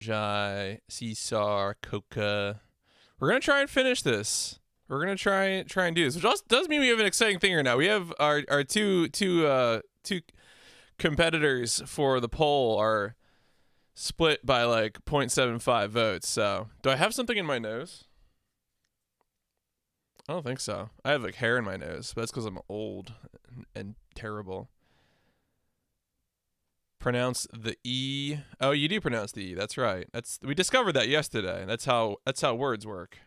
Jai, Caesar, Coca. We're gonna try and finish this. We're gonna try and do this, which also does mean we have an exciting thing here now. We have our two competitors for the poll are split by like 0.75 votes. So, do I have something in my nose? I don't think so. I have like hair in my nose, but that's because I'm old and terrible. Pronounce the E. Oh, you do pronounce the E. That's right. We discovered that yesterday. That's how words work.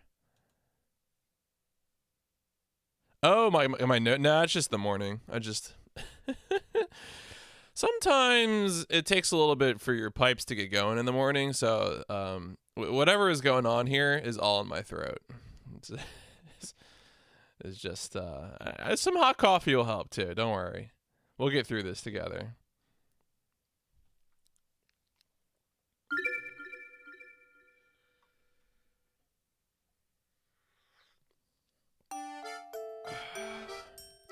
Oh, my note. No, it's just the morning. I just sometimes it takes a little bit for your pipes to get going in the morning. So whatever is going on here is all in my throat. It's just some hot coffee will help too. Don't worry. We'll get through this together.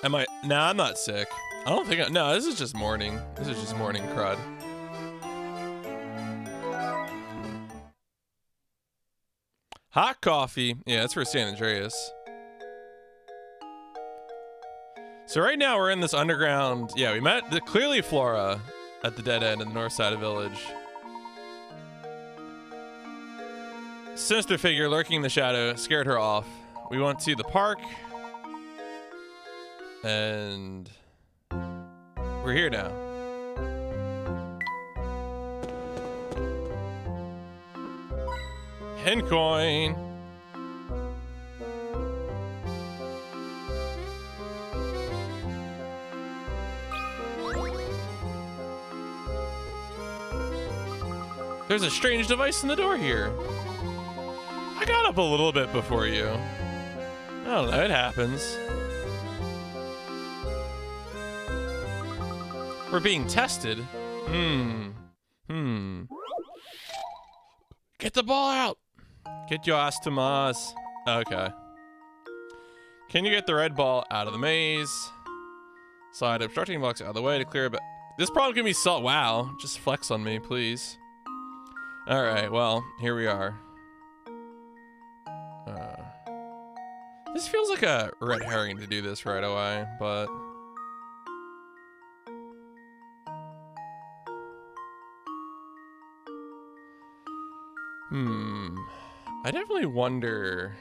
Am I? Nah, I'm not sick. I don't think. No, this is just morning. This is just morning crud. Hot coffee. Yeah, that's for San Andreas. So right now we're in this underground. Yeah, we met clearly Flora at the dead end in the north side of the village. Sinister figure lurking in the shadow scared her off. We went to the park. And we're here now. Hen coin. There's a strange device in the door here. I got up a little bit before you. I don't know, it happens. We're being tested. Get the ball out. Get your ass to Mars. Okay. Can you get the red ball out of the maze? Slide obstructing blocks out of the way to clear it. This problem can be solved. Wow. Just flex on me, please. All right. Well, here we are. This feels like a red herring to do this right away, but... I definitely wonder...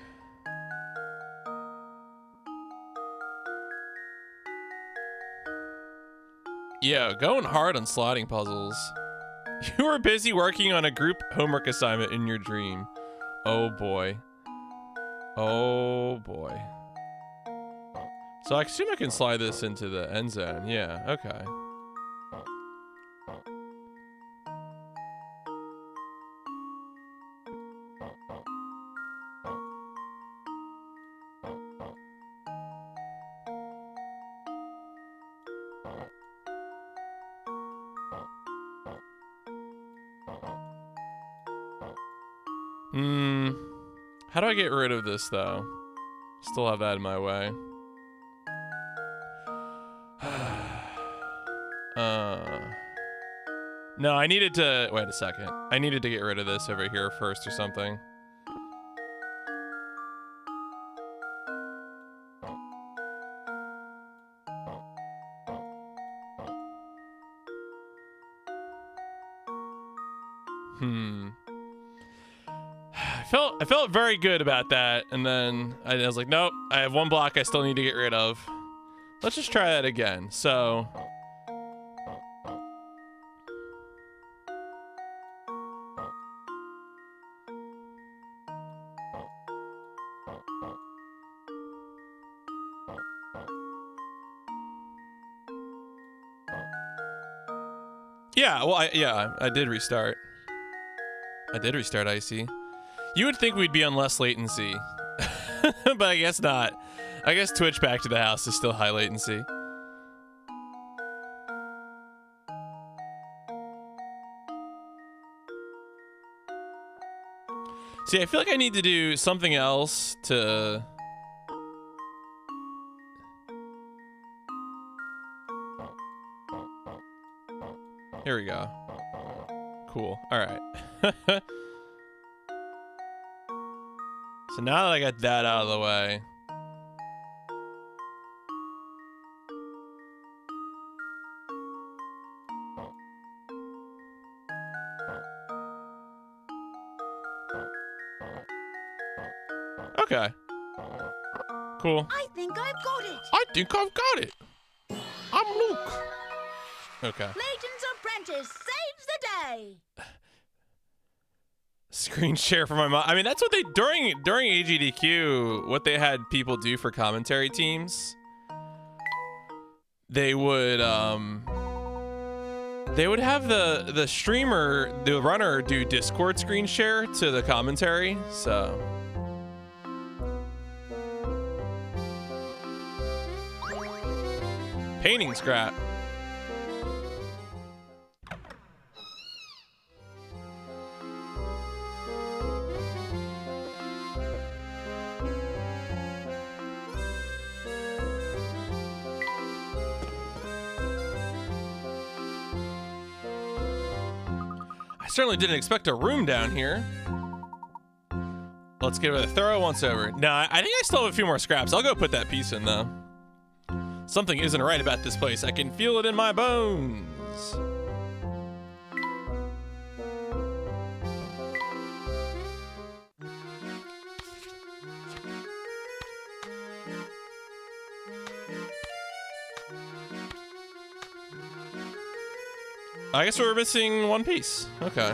Yeah, going hard on sliding puzzles. You were busy working on a group homework assignment in your dream. Oh boy. Oh boy. So I assume I can slide this into the end zone. Yeah, okay. How do I get rid of this though? Still have that in my way. No, I needed to, wait a second. I needed to get rid of this over here first or something. I felt very good about that, and then I was like, nope, I have one block I still need to get rid of. Let's just try that again. So yeah, well, I did restart. I did restart Icy. You would think we'd be on less latency, but I guess not. I guess Twitch back to the house is still high latency. See, I feel like I need to do something else to... Here we go. Cool. All right. So now that I got that out of the way. Okay. Cool. I think I've got it. I think I've got it. I'm Luke. Okay. Layton's apprentice saves the day. Screen share for my mom. I mean, that's what they during AGDQ. What they had people do for commentary teams. They would have the streamer, the runner, do Discord screen share to the commentary. So. Painting scrap. I certainly didn't expect a room down here. Let's give it a thorough once over. No, I think I still have a few more scraps. I'll go put that piece in though. Something isn't right about this place. I can feel it in my bones. I guess we're missing one piece. Okay.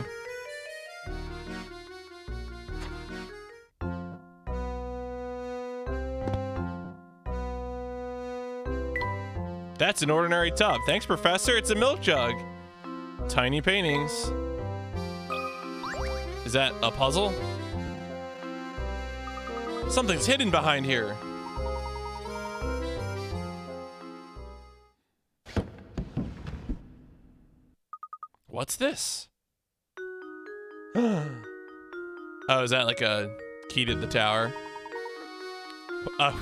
That's an ordinary tub. Thanks, Professor. It's a milk jug. Tiny paintings. Is that a puzzle? Something's hidden behind here. What's this? Oh, is that like a key to the tower?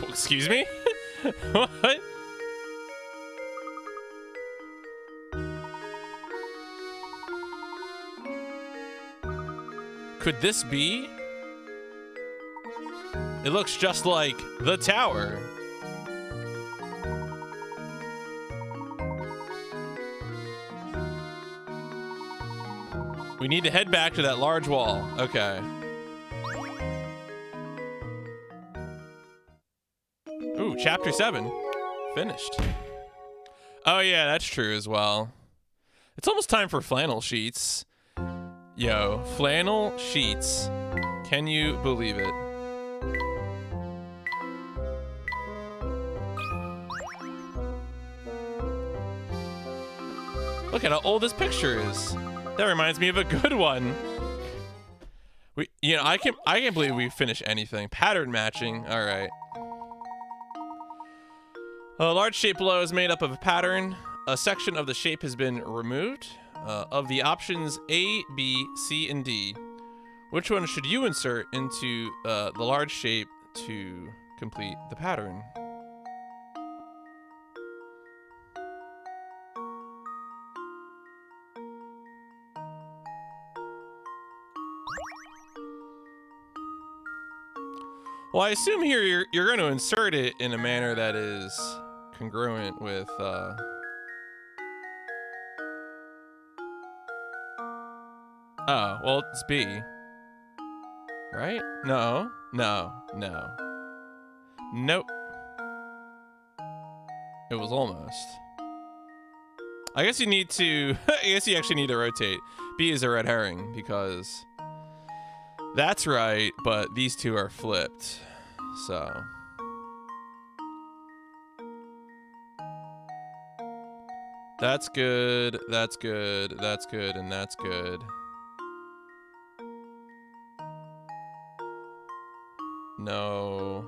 Excuse me? What? Could this be? It looks just like the tower. We need to head back to that large wall. Okay. Ooh, chapter 7. Finished. Oh yeah, that's true as well. It's almost time for flannel sheets. Yo, flannel sheets. Can you believe it? Look at how old this picture is. That reminds me of a good one. I can't believe we finish anything. Pattern matching. All right. A large shape below is made up of a pattern. A section of the shape has been removed. Of the options A, B, C, and D, which one should you insert into the large shape to complete the pattern? Well, I assume here you're going to insert it in a manner that is congruent with Oh, well, it's B. Right? No. No. No. Nope. It was almost. I guess you need to... I guess you actually need to rotate. B is a red herring, because... That's right, but these two are flipped. So... That's good, that's good, that's good, and that's good. No.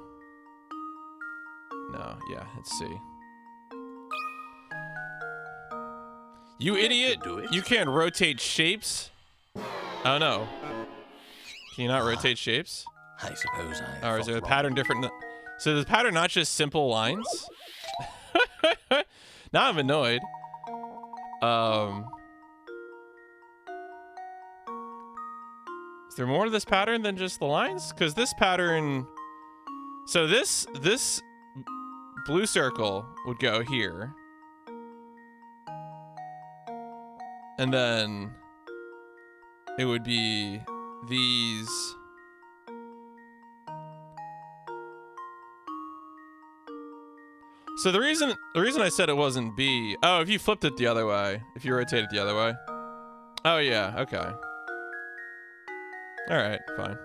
No, yeah, it's C. You idiot! You can't rotate shapes? Oh no. Can you not rotate shapes? I suppose I. Or is there a pattern different? So is the pattern not just simple lines? Now I'm annoyed. Is there more to this pattern than just the lines? Because this pattern... So this blue circle would go here. And then it would be these. So the reason I said it wasn't B. Oh, if you flipped it the other way, if you rotate it the other way. Oh yeah, okay. All right, fine.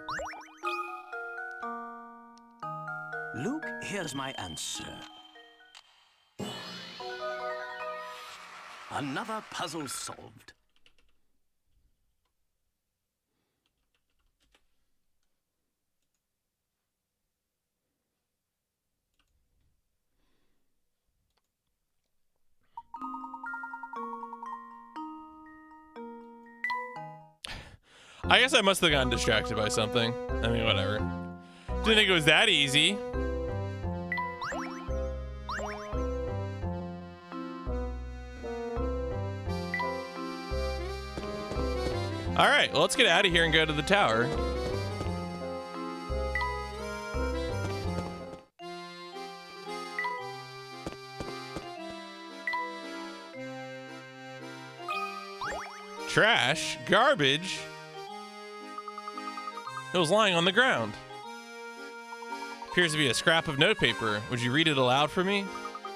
Luke, here's my answer. Another puzzle solved. I guess I must have gotten distracted by something. I mean, whatever. Didn't think it was that easy. All right, well, let's get out of here and go to the tower. Trash? Garbage? It was lying on the ground. Appears to be a scrap of notepaper. Would you read it aloud for me?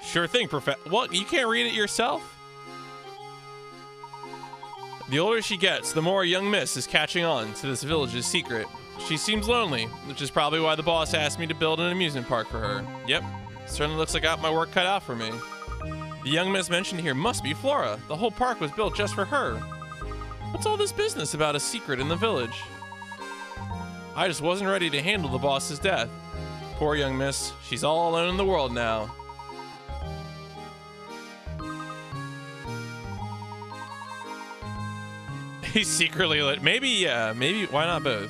Sure thing, What? You can't read it yourself? The older she gets, the more young Miss is catching on to this village's secret. She seems lonely, which is probably why the boss asked me to build an amusement park for her. Yep, certainly looks like I got my work cut out for me. The young Miss mentioned here must be Flora. The whole park was built just for her. What's all this business about a secret in the village? I just wasn't ready to handle the boss's death. Poor young Miss, she's all alone in the world now. He's secretly lit. Maybe, yeah, maybe, why not both?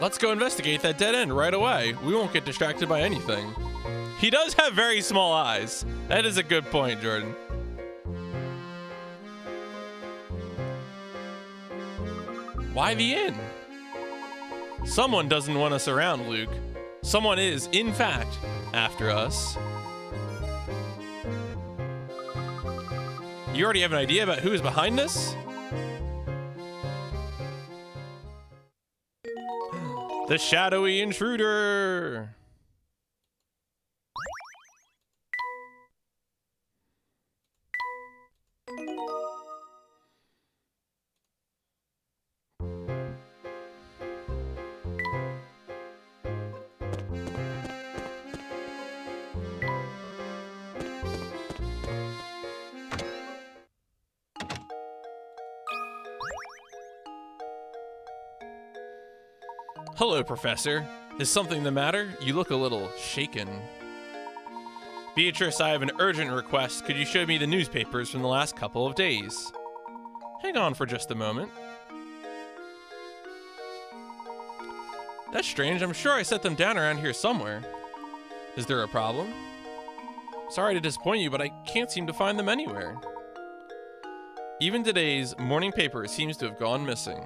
Let's go investigate that dead end right away. We won't get distracted by anything. He does have very small eyes. That is a good point, Jordan. Why the inn? Someone doesn't want us around, Luke. Someone is, in fact, after us. You already have an idea about who is behind this? The shadowy intruder. Hello, Professor. Is something the matter? You look a little shaken. Beatrice, I have an urgent request. Could you show me the newspapers from the last couple of days? Hang on for just a moment. That's strange. I'm sure I set them down around here somewhere. Is there a problem? Sorry to disappoint you, but I can't seem to find them anywhere. Even today's morning paper seems to have gone missing.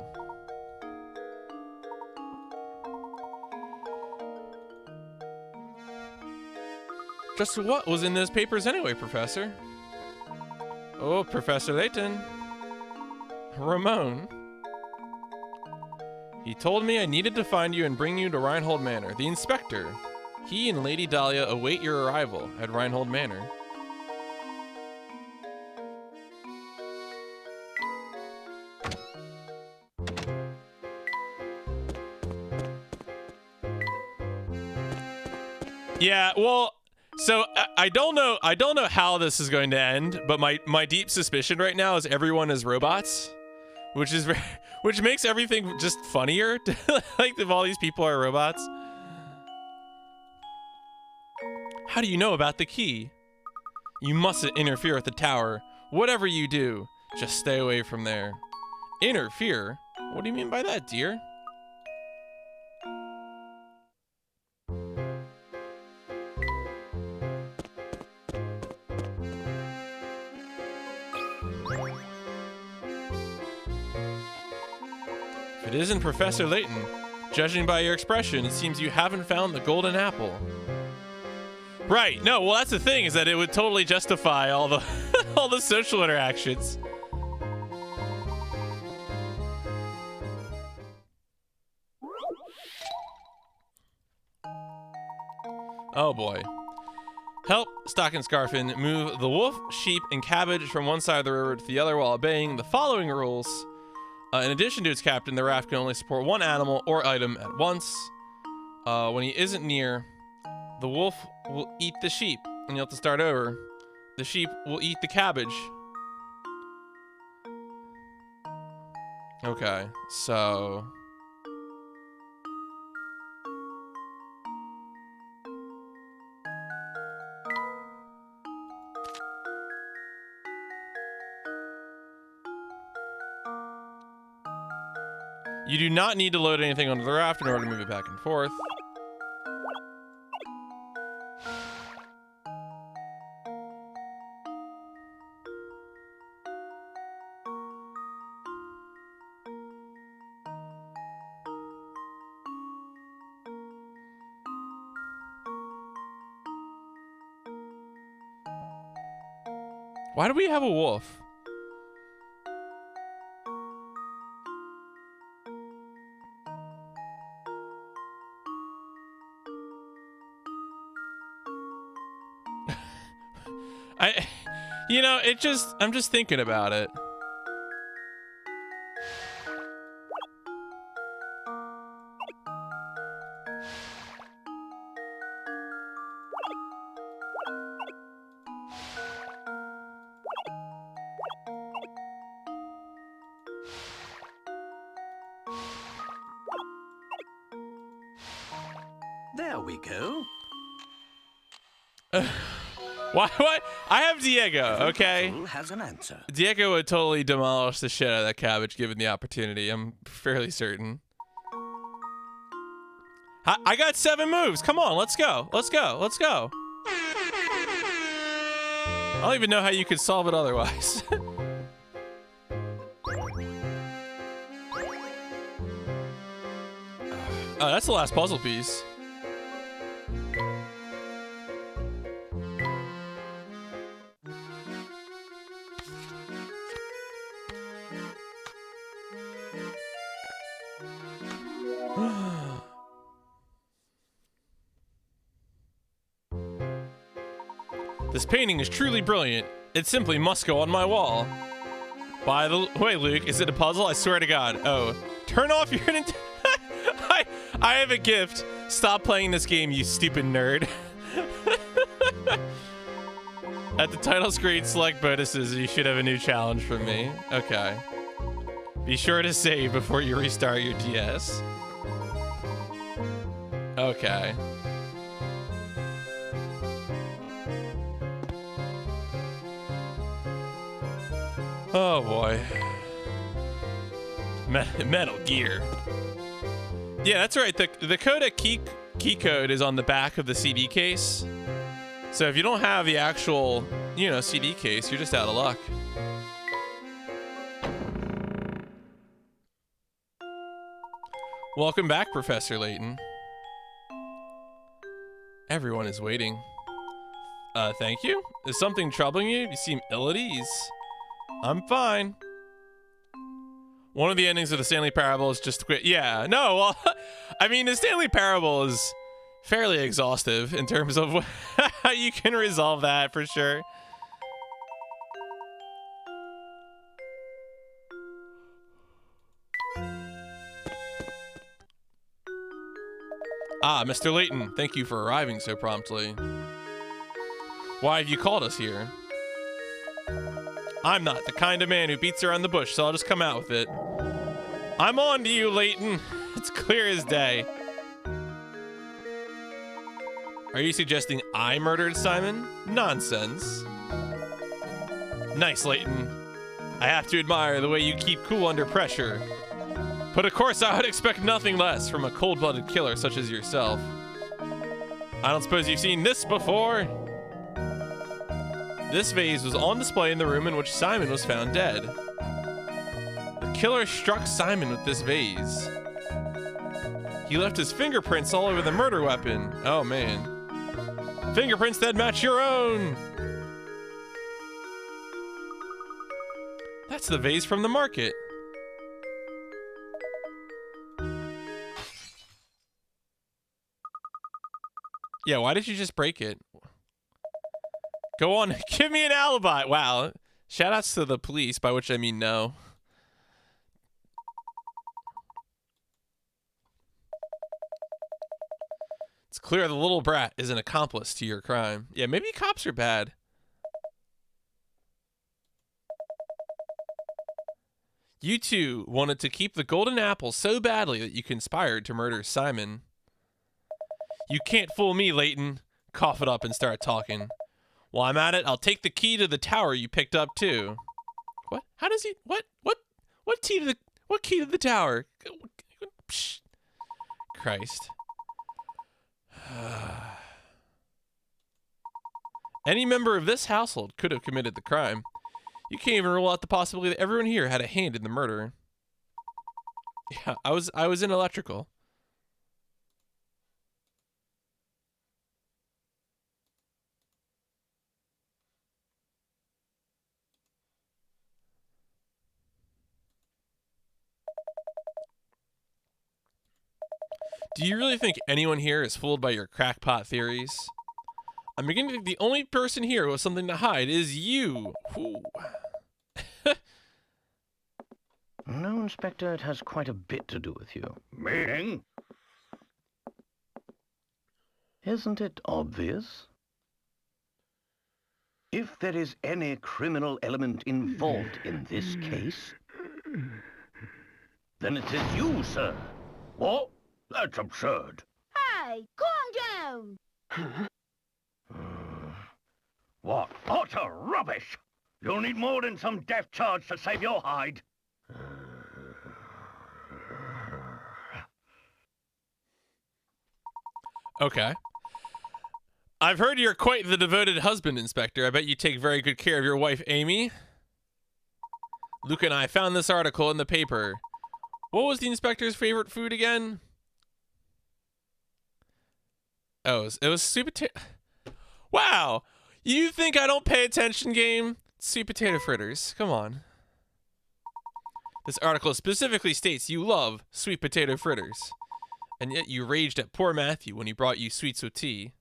Just what was in those papers anyway, Professor? Oh, Professor Layton. Ramon. He told me I needed to find you and bring you to Reinhold Manor. The inspector. He and Lady Dahlia await your arrival at Reinhold Manor. Yeah, well... So I don't know how this is going to end, but my deep suspicion right now is everyone is robots, which is which makes everything just funnier. Like if all these people are robots. How do you know about the key? You mustn't interfere with the tower. Whatever you do, just stay away from there. Interfere? What do you mean by that, dear? If it isn't Professor Layton, judging by your expression, it seems you haven't found the golden apple. Right, no, well that's the thing, is that it would totally justify all the all the social interactions. Oh boy. Help Stocking Scarfin move the wolf, sheep, and cabbage from one side of the river to the other while obeying the following rules. In addition to its captain, the raft can only support one animal or item at once. When he isn't near, the wolf will eat the sheep, and you'll have to start over. The sheep will eat the cabbage. Okay, so... You do not need to load anything onto the raft in order to move it back and forth. Why do we have a wolf? You know, I'm just thinking about it. There we go. What? I have Diego, okay? Puzzle has an answer. Diego would totally demolish the shit out of that cabbage given the opportunity. I'm fairly certain. I got 7 moves. Come on, let's go. Let's go. Let's go. I don't even know how you could solve it otherwise. Oh, that's the last puzzle piece. This painting is truly brilliant. It simply must go on my wall. By the way, Luke, is it a puzzle? I swear to God. Oh, turn off your I have a gift. Stop playing this game, you stupid nerd. At the title screen, select bonuses. You should have a new challenge from me. Okay. Be sure to save before you restart your DS. Okay. Oh boy. Metal Gear. Yeah, that's right. The codec key code is on the back of the CD case. So if you don't have the actual, you know, CD case, you're just out of luck. Welcome back, Professor Layton. Everyone is waiting. Thank you? Is something troubling you? You seem ill at ease. I'm fine. One of the endings of the Stanley Parable is just quit. Yeah, no, well, I mean, the Stanley Parable is fairly exhaustive in terms of how you can resolve that for sure. Ah, Mr. Layton, thank you for arriving so promptly. Why have you called us here? I'm not the kind of man who beats around the bush, so I'll just come out with it. I'm on to you, Layton. It's clear as day. Are you suggesting I murdered Simon? Nonsense. Nice, Layton. I have to admire the way you keep cool under pressure. But of course, I would expect nothing less from a cold-blooded killer such as yourself. I don't suppose you've seen this before? This vase was on display in the room in which Simon was found dead. The killer struck Simon with this vase. He left his fingerprints all over the murder weapon. Oh, man. Fingerprints that match your own! That's the vase from the market. Yeah, why did you just break it? Go on, give me an alibi. Wow. Shoutouts to the police, by which I mean no. It's clear the little brat is an accomplice to your crime. Yeah, maybe cops are bad. You two wanted to keep the golden apple so badly that you conspired to murder Simon. You can't fool me, Layton. Cough it up and start talking. While I'm at it, I'll take the key to the tower you picked up too. What? How does he? What key to the? What key to the tower? Psh. Christ. Any member of this household could have committed the crime. You can't even rule out the possibility that everyone here had a hand in the murder. Yeah, I was in electrical. Do you really think anyone here is fooled by your crackpot theories? I'm beginning to think the only person here who has something to hide is you. No, Inspector, it has quite a bit to do with you. Meaning? Isn't it obvious? If there is any criminal element involved in this case, then it is you, sir. What? That's absurd. Hey, calm down. What utter rubbish! You'll need more than some death charge to save your hide. Okay. I've heard you're quite the devoted husband, Inspector. I bet you take very good care of your wife, Amy. Luke and I found this article in the paper. What was the inspector's favorite food again? Oh, it was sweet potato. Wow! You think I don't pay attention, game? Sweet potato fritters. Come on. This article specifically states you love sweet potato fritters. And yet you raged at poor Matthew when he brought you sweets with tea.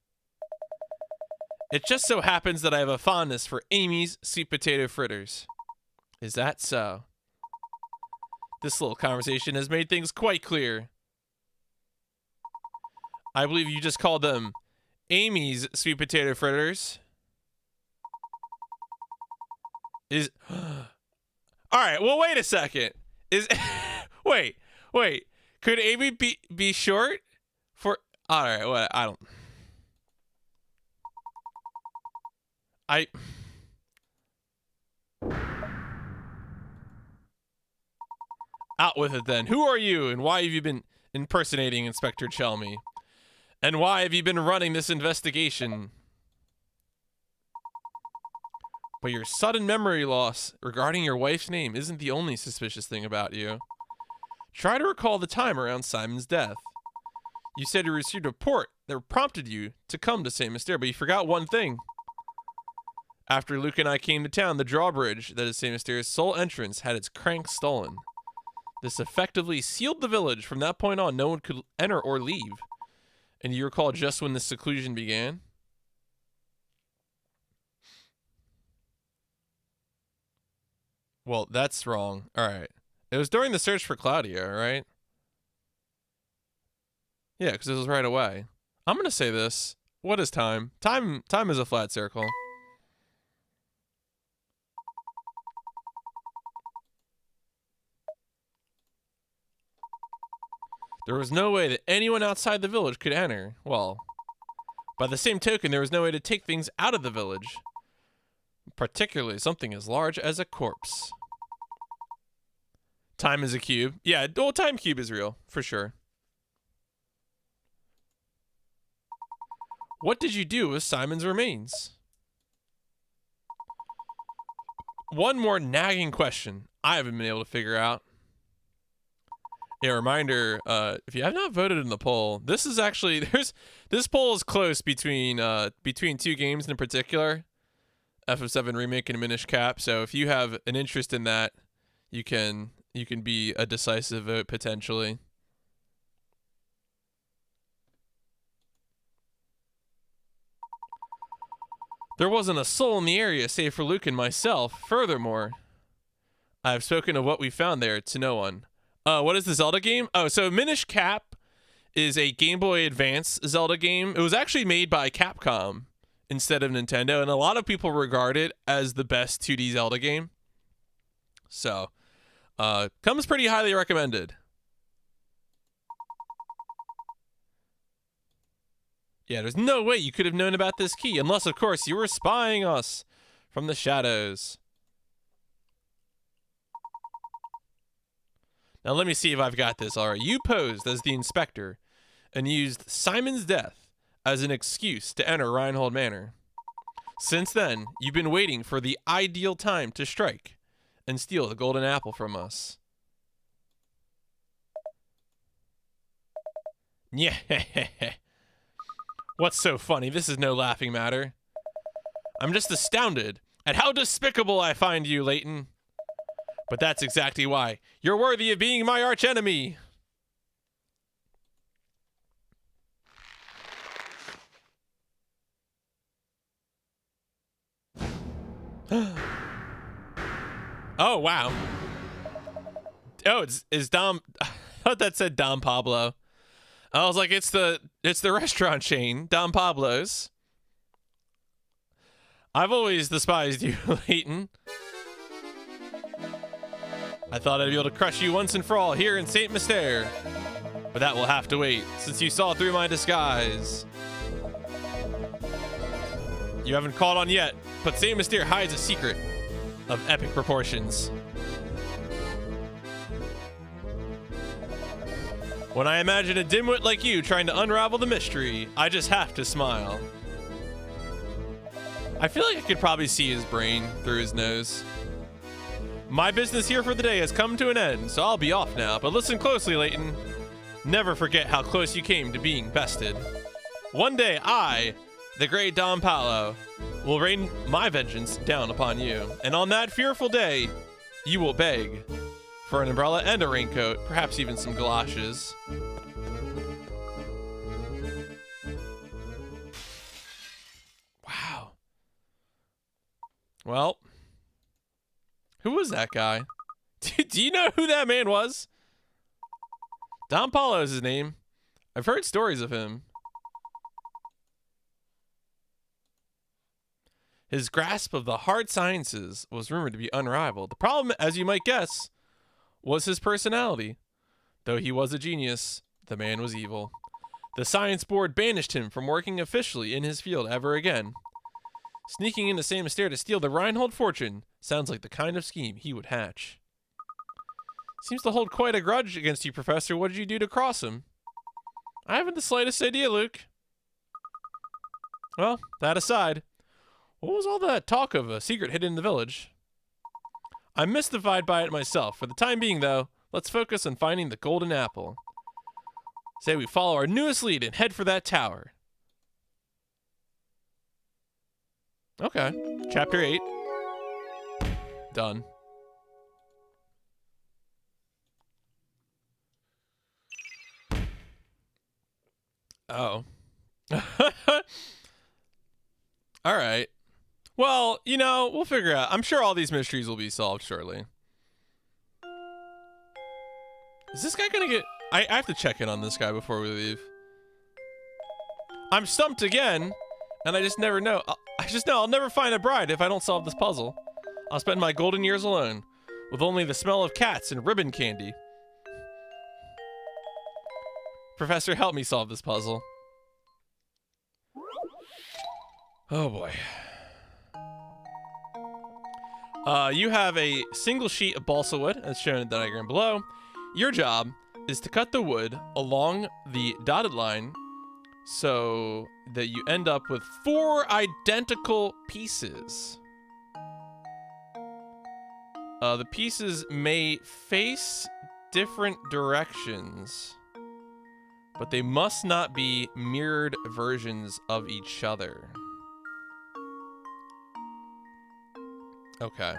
It just so happens that I have a fondness for Amy's sweet potato fritters. Is that so? This little conversation has made things quite clear. I believe you just called them Amy's sweet potato fritters. Is all right. Well, wait a second. Is wait. Could Amy be short for? All right. What? I don't. Out with it then. Who are you, and why have you been impersonating Inspector Chelmy? And why have you been running this investigation? But your sudden memory loss regarding your wife's name isn't the only suspicious thing about you. Try to recall the time around Simon's death. You said you received a report that prompted you to come to St. Mystere, but you forgot one thing. After Luke and I came to town, the drawbridge that is St. Mystere's sole entrance had its crank stolen. This effectively sealed the village. From that point on, no one could enter or leave. And you recall just when this seclusion began? Well, that's wrong. All right. It was during the search for Claudia, right? Yeah, because it was right away. I'm going to say this. What is time? Time is a flat circle. There was no way that anyone outside the village could enter. Well, by the same token, there was no way to take things out of the village. Particularly something as large as a corpse. Time is a cube. Yeah, well, time cube is real, for sure. What did you do with Simon's remains? One more nagging question I haven't been able to figure out. A reminder, if you have not voted in the poll, this is actually, this poll is close between two games in particular, FF7 Remake and Minish Cap. So if you have an interest in that, you can be a decisive vote potentially. There wasn't a soul in the area save for Luke and myself. Furthermore, I have spoken of what we found there to no one. What is the Zelda game? Oh, so Minish Cap is a Game Boy Advance Zelda game. It was actually made by Capcom instead of Nintendo, and a lot of people regard it as the best 2D Zelda game. So, comes pretty highly recommended. Yeah, there's no way you could have known about this key, unless, of course, you were spying us from the shadows. Now, let me see if I've got this. All right, you posed as the inspector and used Simon's death as an excuse to enter Reinhold Manor. Since then, you've been waiting for the ideal time to strike and steal the golden apple from us. Yeah. What's so funny? This is no laughing matter. I'm just astounded at how despicable I find you, Layton. But that's exactly why. You're worthy of being my archenemy. Oh, wow. Oh, it's Dom. I thought that said Dom Pablo. I was like, it's the restaurant chain, Dom Pablo's. I've always despised you, Layton. I thought I'd be able to crush you once and for all here in Saint Mystere. But that will have to wait, since you saw through my disguise. You haven't caught on yet, but Saint Mystere hides a secret of epic proportions. When I imagine a dimwit like you trying to unravel the mystery, I just have to smile. I feel like I could probably see his brain through his nose. My business here for the day has come to an end, so I'll be off now, but listen closely, Layton. Never forget how close you came to being bested. One day I, the great Dom Paolo, will rain my vengeance down upon you, and on that fearful day, you will beg for an umbrella and a raincoat, perhaps even some galoshes. Wow. Well, who was that guy? Do you know who that man was? Don Paulo is his name. I've heard stories of him. His grasp of the hard sciences was rumored to be unrivaled. The problem, as you might guess, was his personality. Though he was a genius, the man was evil. The science board banished him from working officially in his field ever again. Sneaking into Saint Mystere to steal the Reinhold fortune sounds like the kind of scheme he would hatch. Seems to hold quite a grudge against you, Professor. What did you do to cross him? I haven't the slightest idea, Luke. Well, that aside, what was all that talk of a secret hidden in the village? I'm mystified by it myself. For the time being, though, let's focus on finding the golden apple. Say we follow our newest lead and head for that tower. Okay. Chapter 8. Done. Oh. All right. Well, you know, we'll figure out. I'm sure all these mysteries will be solved shortly. Is this guy gonna get... I have to check in on this guy before we leave. I'm stumped again, and I just never know. I just know I'll never find a bride if I don't solve this puzzle. I'll spend my golden years alone, with only the smell of cats and ribbon candy. Professor, help me solve this puzzle. Oh boy. You have a single sheet of balsa wood, as shown in the diagram below. Your job is to cut the wood along the dotted line so that you end up with 4 identical pieces. The pieces may face different directions, but they must not be mirrored versions of each other. Okay.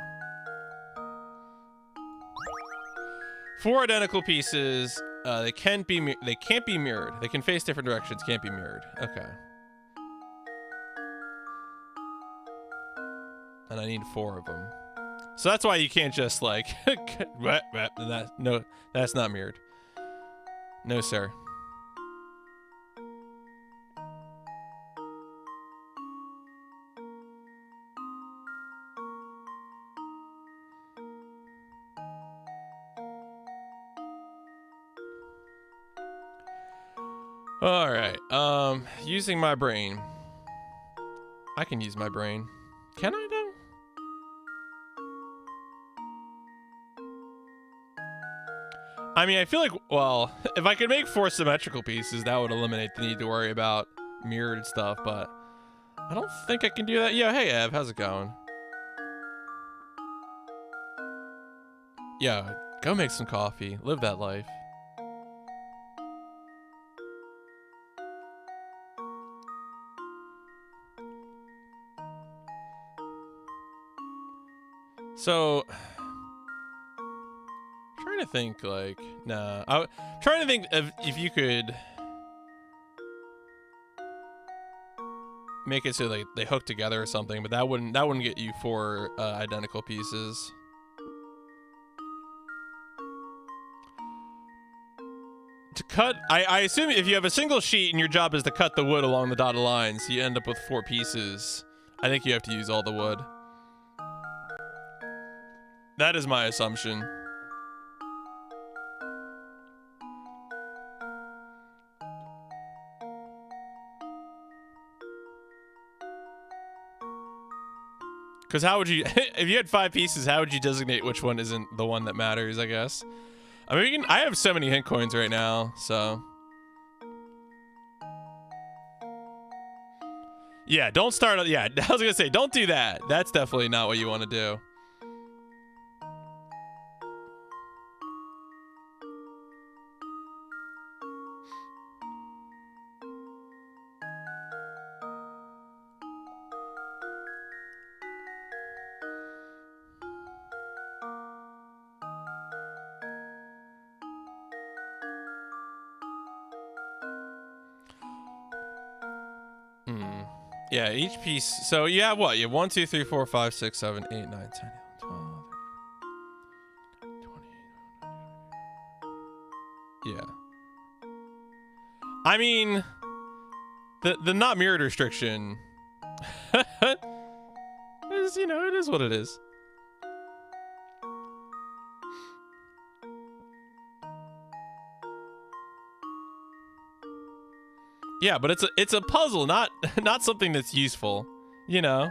4 identical pieces. They can't be mirrored. They can face different directions. Can't be mirrored. Okay. And I need 4 of them. So that's why you can't just like no, that's not mirrored. No, sir. All right. Using my brain. I can use my brain. Can I though? I mean, I feel like, well, if I could make 4 symmetrical pieces, that would eliminate the need to worry about mirrored stuff, but I don't think I can do that. Yeah, hey, Ev, how's it going? Yeah, go make some coffee. Live that life. So... trying to think, like, nah. I'm trying to think if you could make it so they hook together or something, but that wouldn't get you 4 identical pieces. To cut, I assume if you have a single sheet and your job is to cut the wood along the dotted lines, you end up with 4 pieces. I think you have to use all the wood. That is my assumption. Because how would you, if you had 5 pieces, how would you designate which one isn't the one that matters, I guess? I mean, I have so many hint coins right now, so. Yeah, don't start, yeah, I was gonna say, don't do that. That's definitely not what you want to do. Yeah, each piece. So you have what? You have 1, 2, 3, 4, 5, 6, 7, 8, 9, 10, 11, 12, 20. Yeah. I mean, the not mirrored restriction is, you know, it is what it is. Yeah, but it's a puzzle, not something that's useful, you know.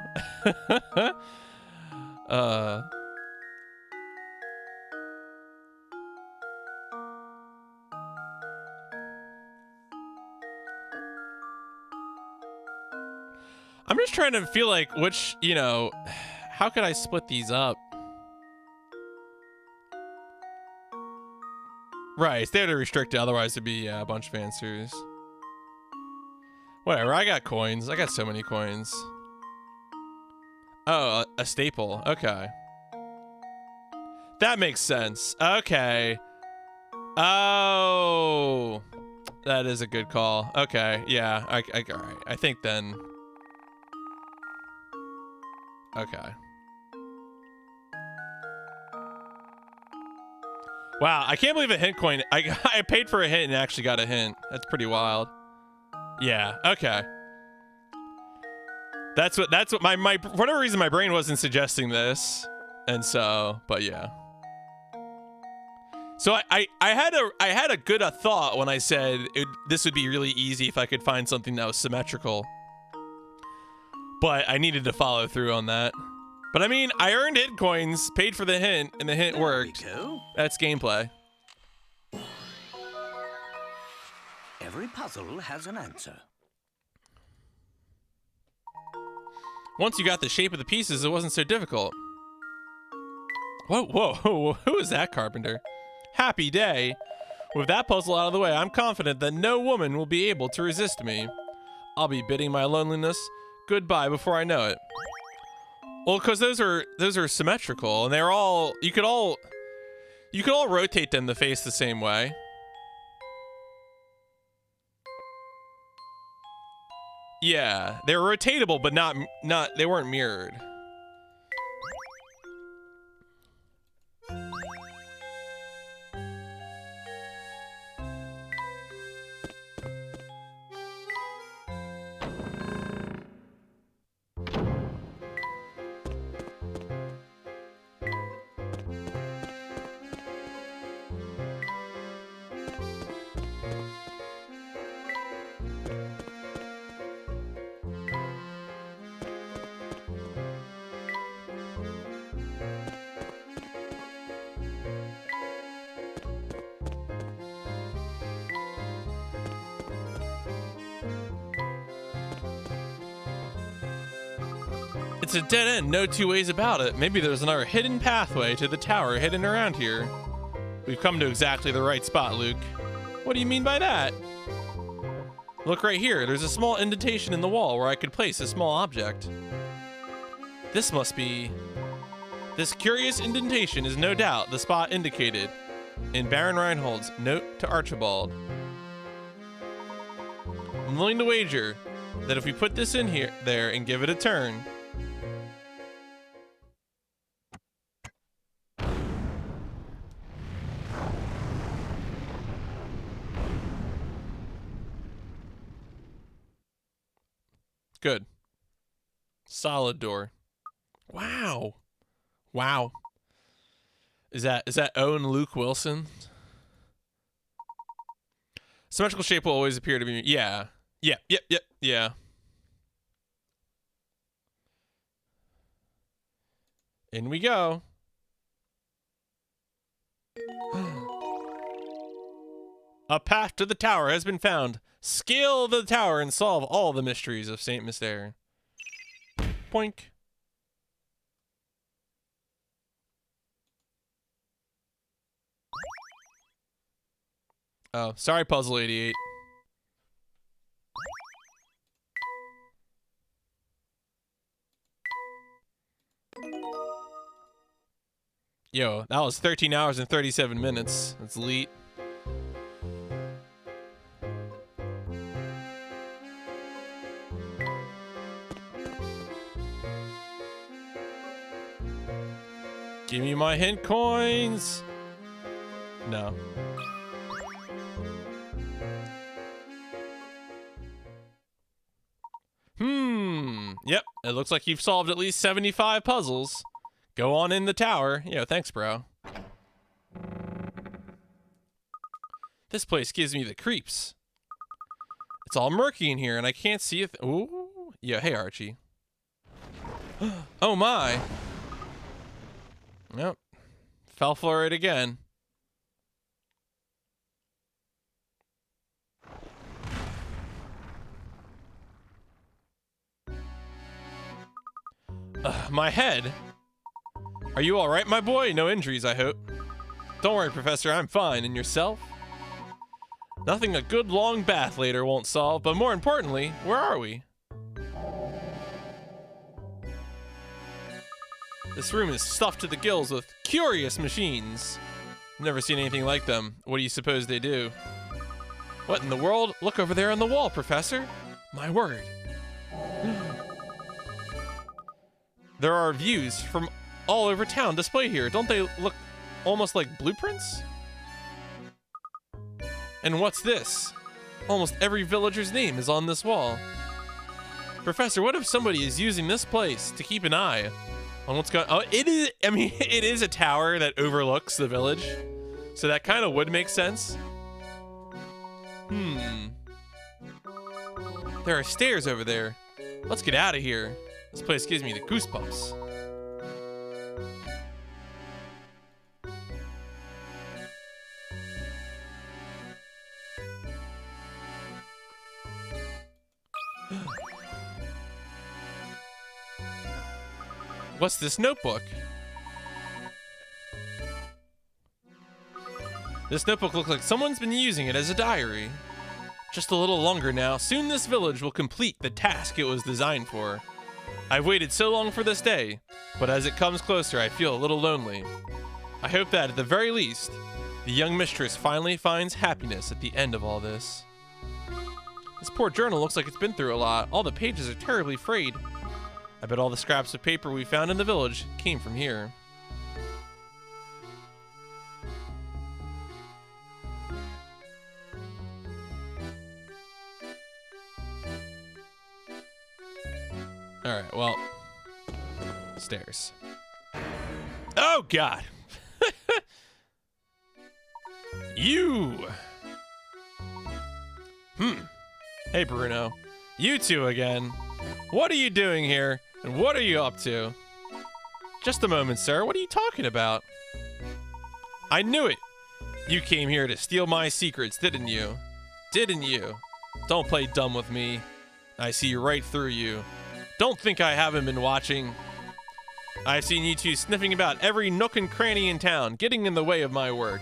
I'm just trying to feel like which, you know, how could I split these up? Right, they have to restrict it, otherwise it'd be a bunch of answers. Whatever, I got coins. I got so many coins. Oh, a staple. Okay. That makes sense. Okay. Oh. That is a good call. Okay, yeah. All right. I think then. Okay. Wow, I can't believe a hint coin. I paid for a hint and actually got a hint. That's pretty wild. Yeah, okay. That's what my for whatever reason my brain wasn't suggesting this. And so, but yeah. So I had a good thought when I said this would be really easy if I could find something that was symmetrical. But I needed to follow through on that. But I mean, I earned hint coins, paid for the hint, and the hint worked. There we go. That's gameplay. Every puzzle has an answer. Once you got the shape of the pieces, it wasn't so difficult. Whoa, who is that, Carpenter? Happy day. With that puzzle out of the way, I'm confident that no woman will be able to resist me. I'll be bidding my loneliness goodbye before I know it. Well, because those are symmetrical, and they're all you could all rotate them to face the same way. Yeah, they're rotatable, but not they weren't mirrored. It's a dead end, no two ways about it. Maybe there's another hidden pathway to the tower hidden around here. We've come to exactly the right spot, Luke. What do you mean by that? Look right here, there's a small indentation in the wall where I could place a small object. This must be... This curious indentation is no doubt the spot indicated in Baron Reinhold's note to Archibald. I'm willing to wager that if we put this in here, there, and give it a turn... Good. Solid door. Wow. Wow. Is that Owen Luke Wilson? Symmetrical shape will always appear to be... Yeah. Yeah. In we go. A path to the tower has been found. Scale the tower and solve all the mysteries of Saint Mystere. Poink. Oh, sorry, Puzzle 88. Yo, that was 13 hours and 37 minutes. That's elite. Give me my hint coins. No. Yep. It looks like you've solved at least 75 puzzles. Go on in the tower. Yeah, thanks, bro. This place gives me the creeps. It's all murky in here, and I can't see it. Ooh. Yeah, hey, Archie. Oh, my. Yep. Fell for it again. My head. Are you all right, my boy? No injuries, I hope. Don't worry, Professor. I'm fine. And yourself? Nothing a good long bath later won't solve, but more importantly, where are we? This room is stuffed to the gills with curious machines. Never seen anything like them. What do you suppose they do? What in the world? Look over there on the wall, Professor. My word. There are views from all over town displayed here. Don't they look almost like blueprints? And what's this? Almost every villager's name is on this wall. Professor, what if somebody is using this place to keep an eye on what's going on? Oh, it is, I mean, it is a tower that overlooks the village. So that kind of would make sense. There are stairs over there. Let's get out of here. This place gives me the goosebumps. What's this notebook? This notebook looks like someone's been using it as a diary. Just a little longer now. Soon this village will complete the task it was designed for. I've waited so long for this day, but as it comes closer, I feel a little lonely. I hope that, at the very least, the young mistress finally finds happiness at the end of all this. This poor journal looks like it's been through a lot. All the pages are terribly frayed. I bet all the scraps of paper we found in the village came from here. Alright, well. Stairs. Oh, God! You! Hey, Bruno. You two again. What are you doing here? And what are you up to? Just a moment, sir. What are you talking about? I knew it! You came here to steal my secrets, didn't you? Didn't you? Don't play dumb with me. I see right through you. Don't think I haven't been watching. I've seen you two sniffing about every nook and cranny in town, getting in the way of my work.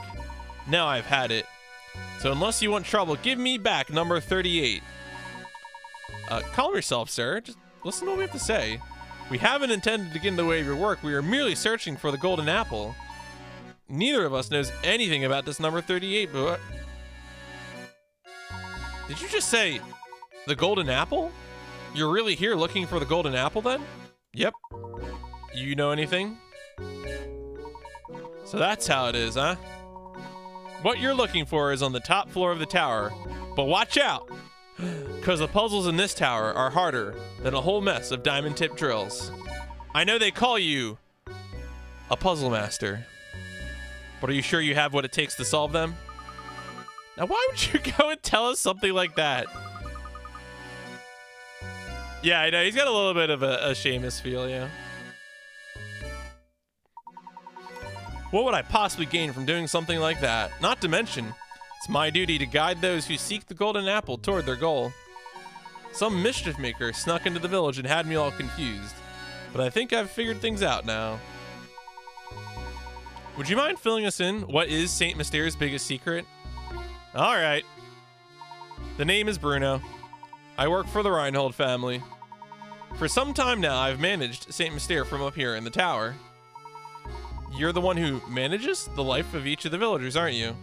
Now I've had it. So unless you want trouble, give me back number 38. Calm yourself, sir. Just listen to what we have to say. We haven't intended to get in the way of your work. We are merely searching for the golden apple. Neither of us knows anything about this number 38, but... Did you just say the golden apple? You're really here looking for the golden apple then? Yep. You know anything? So that's how it is, huh? What you're looking for is on the top floor of the tower. But watch out! Because the puzzles in this tower are harder than a whole mess of diamond-tipped drills. I know they call you a puzzle master. But are you sure you have what it takes to solve them? Now why would you go and tell us something like that? Yeah, I know. He's got a little bit of a Seamus feel, yeah. What would I possibly gain from doing something like that? Not to mention, it's my duty to guide those who seek the golden apple toward their goal. Some mischief maker snuck into the village and had me all confused. But I think I've figured things out now. Would you mind filling us in? What is Saint Mystere's biggest secret? Alright. The name is Bruno. I work for the Reinhold family. For some time now, I've managed Saint Mystere from up here in the tower. You're the one who manages the life of each of the villagers, aren't you?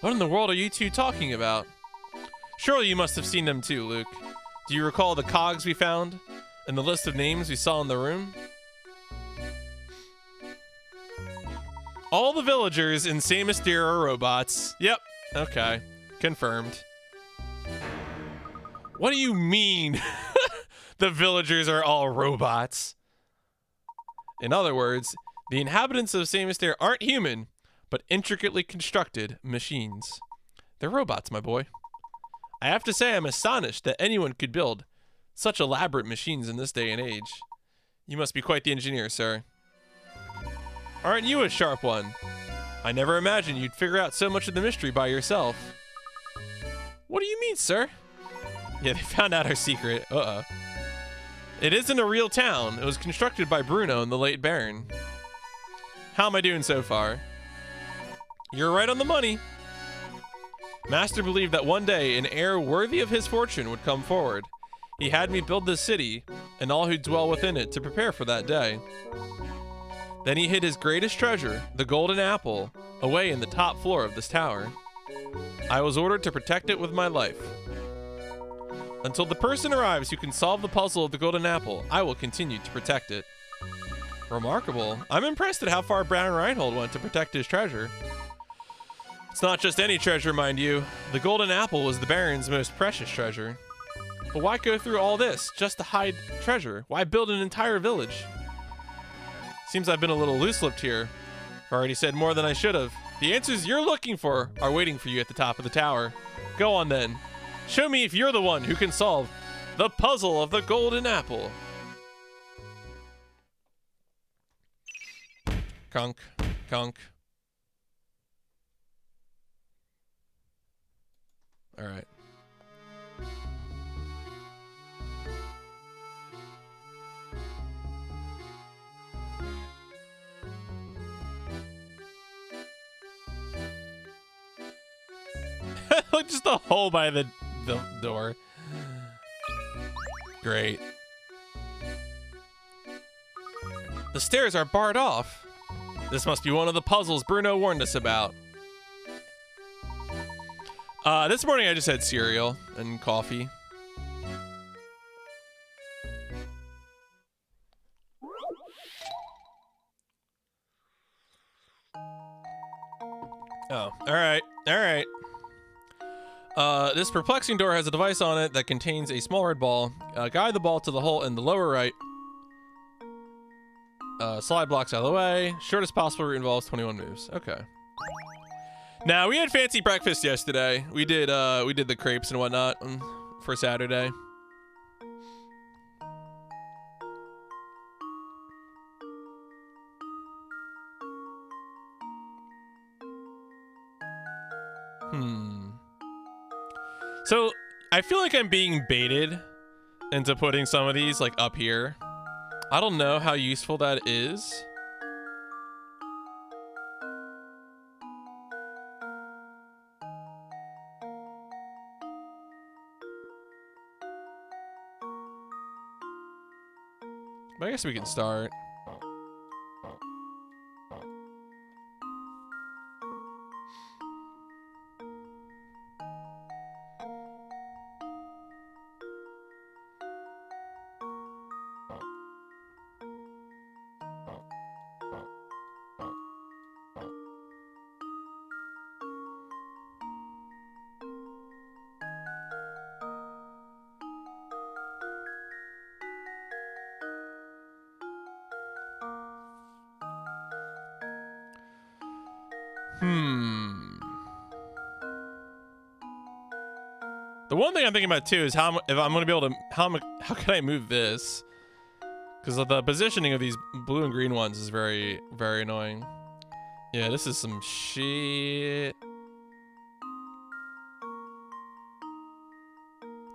What in the world are you two talking about? Surely you must have seen them too, Luke. Do you recall the cogs we found and the list of names we saw in the room? All the villagers in Saint Mystere are robots. Yep. Okay. Confirmed. What do you mean? The villagers are all robots. In other words, the inhabitants of Saint Mystere aren't human, but intricately constructed machines. They're robots, my boy. I have to say I'm astonished that anyone could build such elaborate machines in this day and age. You must be quite the engineer, sir. Aren't you a sharp one? I never imagined you'd figure out so much of the mystery by yourself. What do you mean, sir? Yeah, they found out our secret. Uh-oh. It isn't a real town. It was constructed by Bruno and the late Baron. How am I doing so far? You're right on the money. Master believed that one day an heir worthy of his fortune would come forward. He had me build this city and all who dwell within it to prepare for that day. Then he hid his greatest treasure, the golden apple, away in the top floor of this tower. I was ordered to protect it with my life. Until the person arrives who can solve the puzzle of the golden apple, I will continue to protect it. Remarkable. I'm impressed at how far Baron Reinhold went to protect his treasure. It's not just any treasure, mind you. The golden apple was the Baron's most precious treasure. But why go through all this just to hide treasure? Why build an entire village? Seems I've been a little loose-lipped here. I've already said more than I should have. The answers you're looking for are waiting for you at the top of the tower. Go on then. Show me if you're the one who can solve the puzzle of the golden apple. Conk, conk. All right. Just a hole by the door. Great. The stairs are barred off. This must be one of the puzzles Bruno warned us about. This morning I just had cereal and coffee. Oh, all right. This perplexing door has a device on it that contains a small red ball. Guide the ball to the hole in the lower right. Slide blocks out of the way. Shortest possible route involves 21 moves. Okay. Now, we had fancy breakfast yesterday. We did the crepes and whatnot for Saturday. So, I feel like I'm being baited into putting some of these, like, up here. I don't know how useful that is. But I guess we can start. The one thing I'm thinking about too is if I'm going to be able to how can I move this? Because the positioning of these blue and green ones is very, very annoying. Yeah, this is some shit.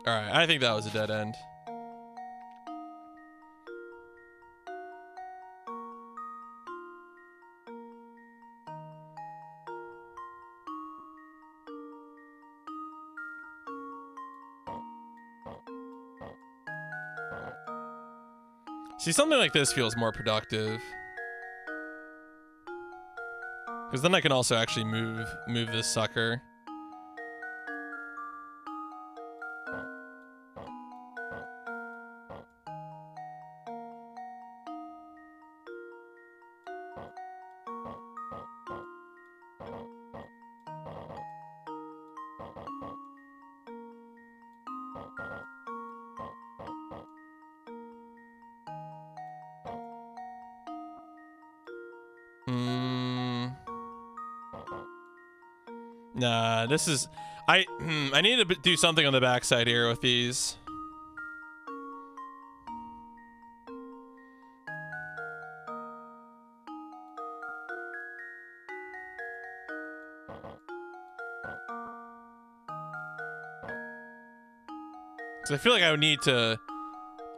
All right, I think that was a dead end. See, something like this feels more productive. Because then I can also actually move this sucker. Nah, this is... I need to do something on the backside here with these. So I feel like I would need to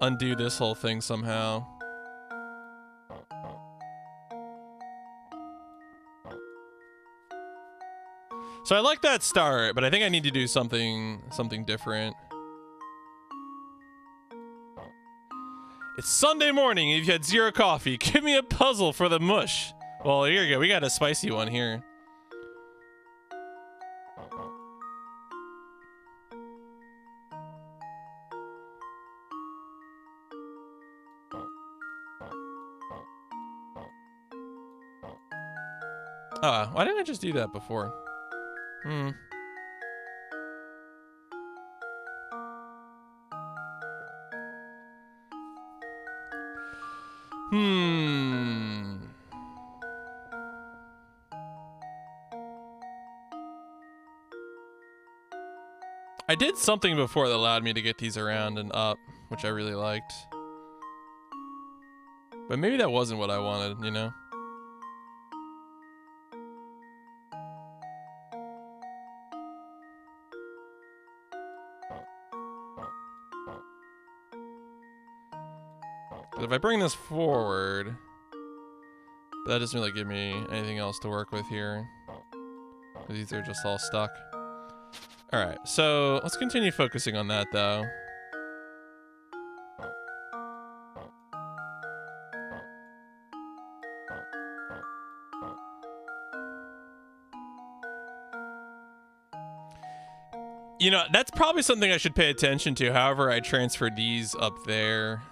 undo this whole thing somehow. So I like that start, but I think I need to do something different. It's Sunday morning and you've had 0 coffee. Give me a puzzle for the mush. Well, here you go. We got a spicy one here. Why didn't I just do that before? I did something before that allowed me to get these around and up, which I really liked. But maybe that wasn't what I wanted, you know? But if I bring this forward, that doesn't really give me anything else to work with here. Because these are just all stuck. Alright, so let's continue focusing on that though. You know, that's probably something I should pay attention to. However, I transferred these up there.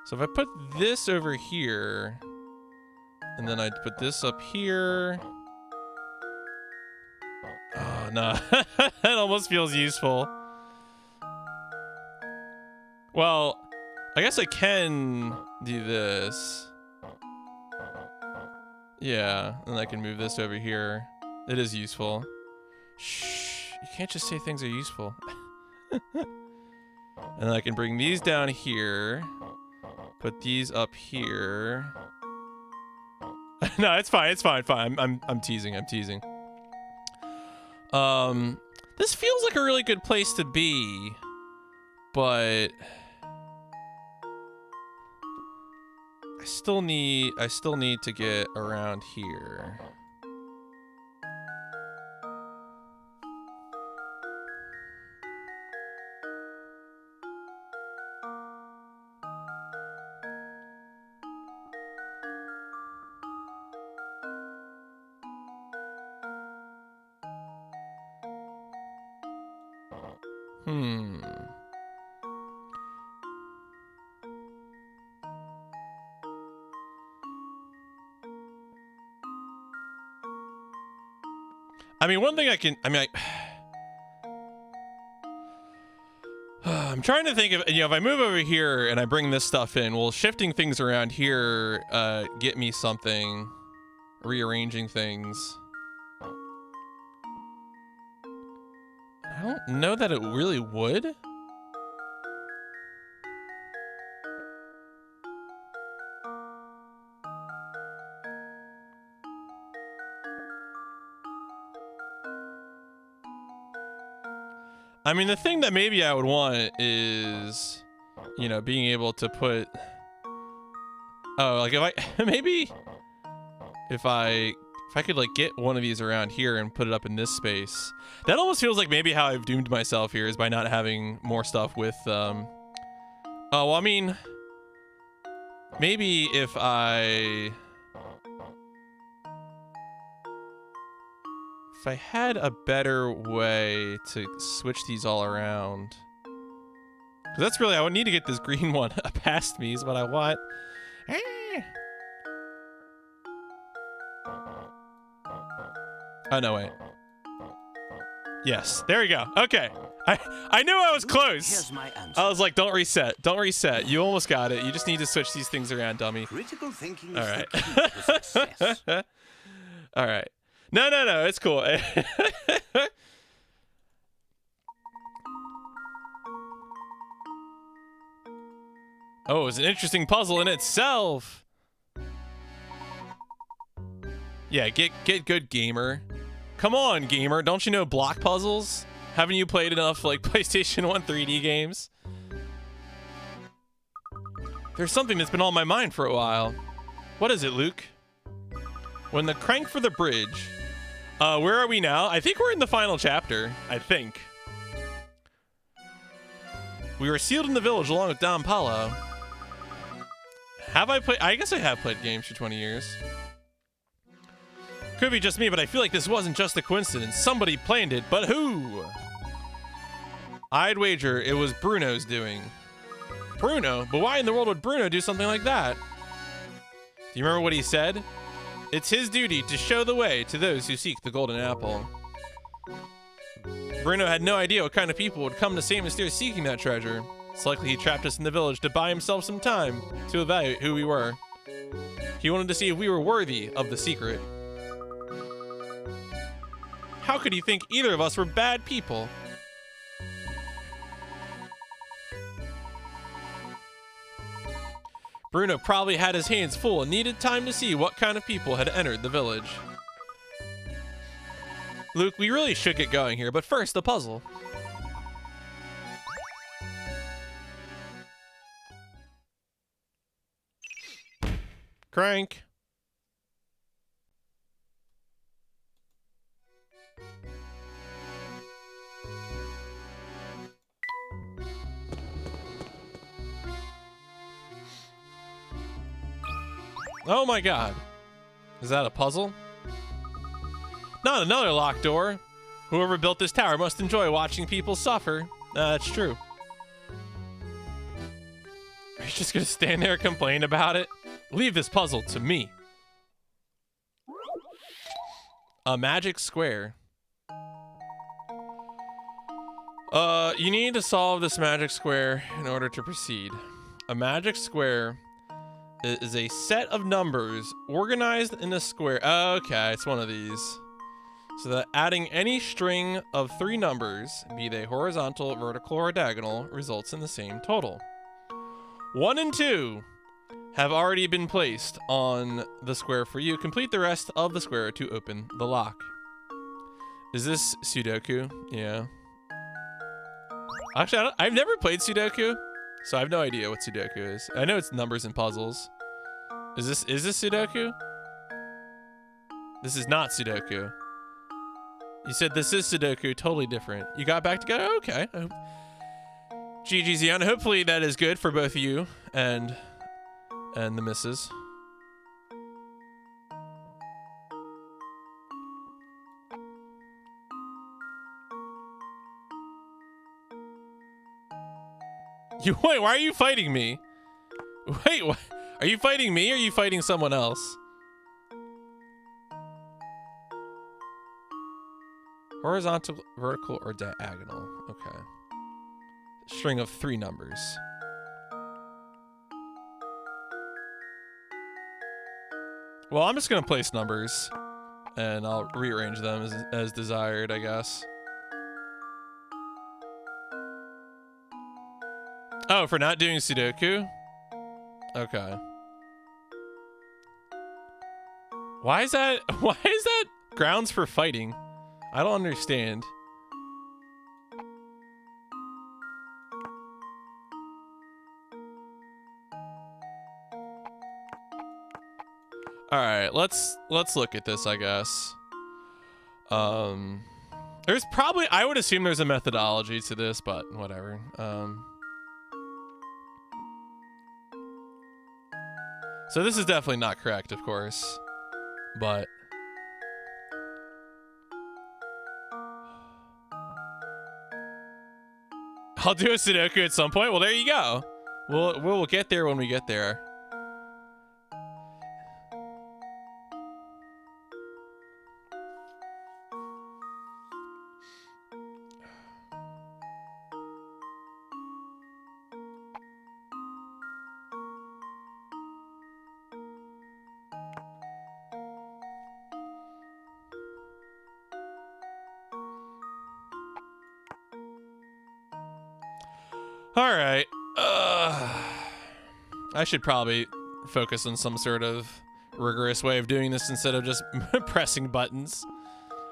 So if I put this over here, and then I'd put this up here. Oh, no. That almost feels useful. Well, I guess I can do this. Yeah, and I can move this over here. It is useful. Shh, you can't just say things are useful. And then I can bring these down here. Put these up here. No, it's fine. It's fine. Fine. I'm teasing. I'm teasing. This feels like a really good place to be, but I still need to get around here. I mean, one thing I'm trying to think of, you know, if I move over here and I bring this stuff in, will shifting things around here get me something? Rearranging things. I don't know that it really would. I mean, the thing that maybe I would want is, you know, being able to put, oh, like if I could like get one of these around here and put it up in this space. That almost feels like maybe how I've doomed myself here is by not having more stuff with, oh, well, I mean, maybe if I had a better way to switch these all around. Because that's really, I would need to get this green one past me is what I want. Oh, no, wait. Yes, there we go. Okay. I knew I was close. Here's my answer. I was like, don't reset. Don't reset. You almost got it. You just need to switch these things around, dummy. Critical thinking All is right. the key to success. All right. No, it's cool. Oh, it's an interesting puzzle in itself. Yeah, get good, gamer. Come on, gamer. Don't you know block puzzles? Haven't you played enough like PlayStation 1 3D games? There's something that's been on my mind for a while. What is it, Luke? When the crank for the bridge. Where are we now? I think we're in the final chapter. I think. We were sealed in the village along with Don Paulo. Have I played? I guess I have played games for 20 years. Could be just me, but I feel like this wasn't just a coincidence. Somebody planned it, but who? I'd wager it was Bruno's doing. Bruno? But why in the world would Bruno do something like that? you remember what he said? It's his duty to show the way to those who seek the golden apple. Bruno had no idea what kind of people would come to St. Mysterious seeking that treasure. It's likely he trapped us in the village to buy himself some time to evaluate who we were. He wanted to see if we were worthy of the secret. How could he think either of us were bad people? Bruno probably had his hands full and needed time to see what kind of people had entered the village. Luke, we really should get going here, but first, the puzzle. Crank. Oh my god. Is that a puzzle? Not another locked door. Whoever built this tower must enjoy watching people suffer. That's true. Are you just gonna stand there and complain about it? Leave this puzzle to me. A magic square. You need to solve this magic square in order to proceed. A magic square is a set of numbers organized in a square. Okay, it's one of these. So that adding any string of 3 numbers, be they horizontal, vertical, or diagonal, results in the same total. 1 and 2 have already been placed on the square for you. Complete the rest of the square to open the lock. Is this Sudoku? Yeah. Actually, I've never played Sudoku, so I have no idea what Sudoku is. I know it's numbers and puzzles. Is this Sudoku? This is not Sudoku. You said this is Sudoku, totally different. You got back together? Okay. GG's, Ian. Hopefully that is good for both you and the missus. Wait, why are you fighting me? Wait, what? Are you fighting me or are you fighting someone else? Horizontal, vertical, or diagonal. Okay. String of 3 numbers. Well, I'm just gonna place numbers and I'll rearrange them as desired, I guess. Oh, for not doing Sudoku? Okay. Why is that grounds for fighting? I don't understand. All right, let's look at this, I guess. There's probably, I would assume there's a methodology to this, but whatever. So this is definitely not correct, of course, but I'll do a Sudoku at some point. Well, there you go. We'll get there when we get there. All right. I should probably focus on some sort of rigorous way of doing this instead of just pressing buttons.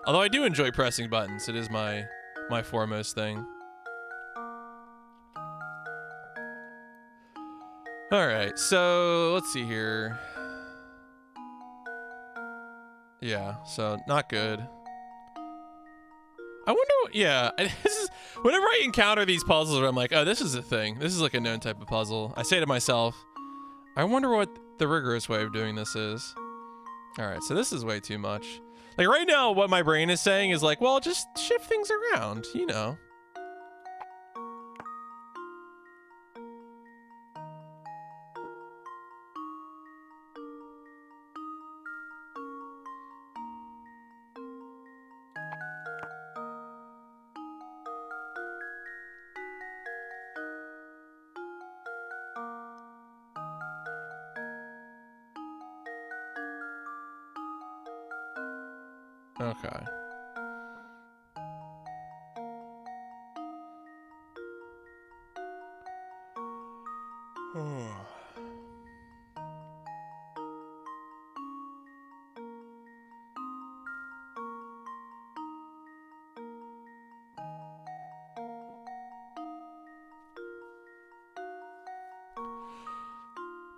Although I do enjoy pressing buttons. It is my foremost thing. All right. So let's see here. Yeah. So not good. I wonder what, yeah, this is, whenever I encounter these puzzles where I'm like, oh, this is a thing. This is like a known type of puzzle. I say to myself, I wonder what the rigorous way of doing this is. All right, so this is way too much. Like right now, what my brain is saying is like, well, just shift things around, you know. Okay.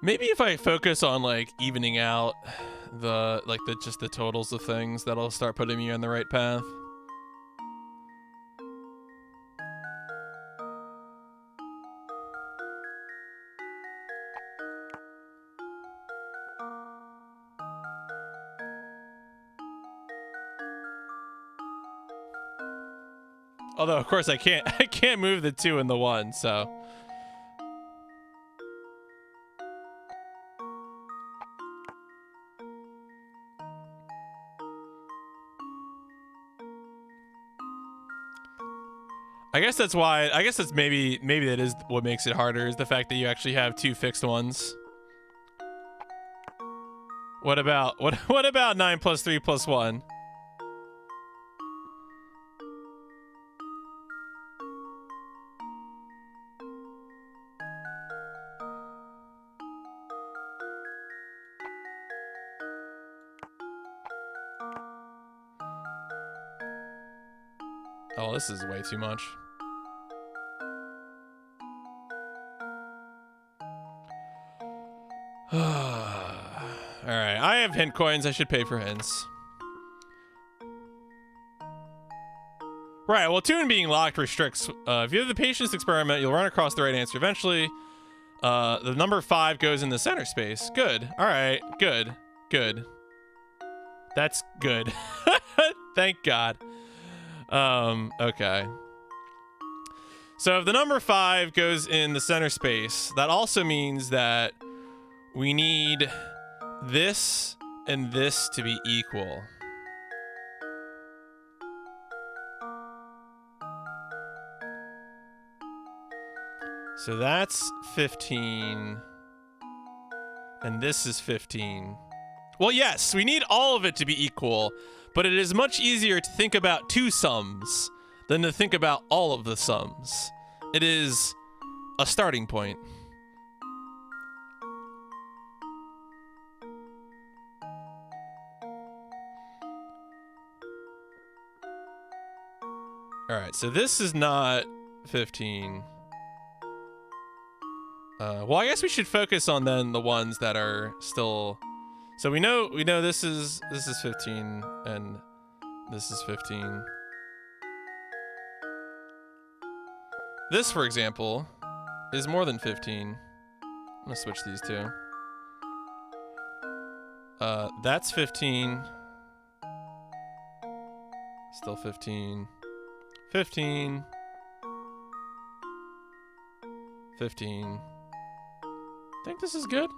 Maybe if I focus on like evening out just the totals of things, that'll start putting me on the right path. Although of course I can't move the 2 and the 1, so I guess that's maybe that is what makes it harder, is the fact that you actually have 2 fixed ones. What about 9 plus 3 plus 1? Oh, this is way too much. Alright, I have hint coins. I should pay for hints. Right, well, 2 and being locked restricts. If you have the patience experiment, you'll run across the right answer eventually. The number 5 goes in the center space. Good. Alright, good. Good. That's good. Thank God. Okay. So if the number 5 goes in the center space, that also means that we need this and this to be equal. So that's 15. And this is 15. Well, yes, we need all of it to be equal, but it is much easier to think about 2 sums than to think about all of the sums. It is a starting point. All right, so this is not 15. Well, I guess we should focus on then the ones that are still. So we know this is 15 and this is 15. This, for example, is more than 15. I'm gonna switch these 2. That's 15. Still 15. 15. 15. I think this is good.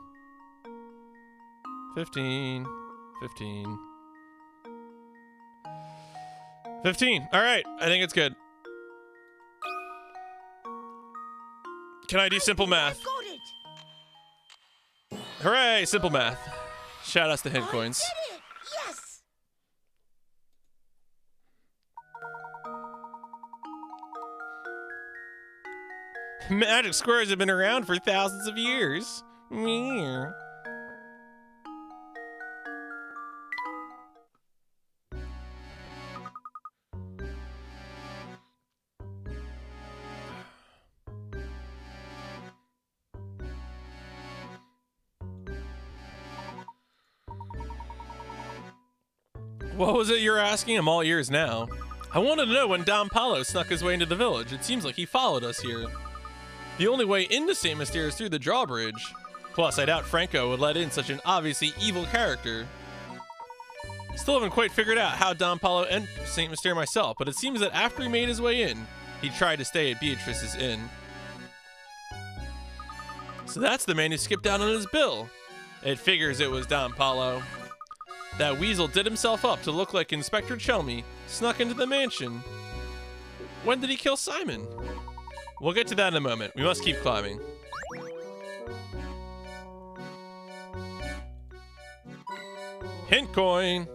15. 15. 15. All right. I think it's good. Can I do simple math? Hooray, simple math. Shout outs to hint coins. I did it! Yes! Magic squares have been around for thousands of years. Meow. What was it you're asking? I'm all ears now. I wanted to know when Don Paulo snuck his way into the village. It seems like he followed us here. The only way into St. Mystere is through the drawbridge. Plus, I doubt Franco would let in such an obviously evil character. Still haven't quite figured out how Don Paulo entered St. Mystere myself, but it seems that after he made his way in, he tried to stay at Beatrice's inn. So that's the man who skipped out on his bill. It figures it was Don Paulo. That weasel did himself up to look like Inspector Chelmy, snuck into the mansion. When did he kill Simon? We'll get to that in a moment. We must keep climbing. Hint coin.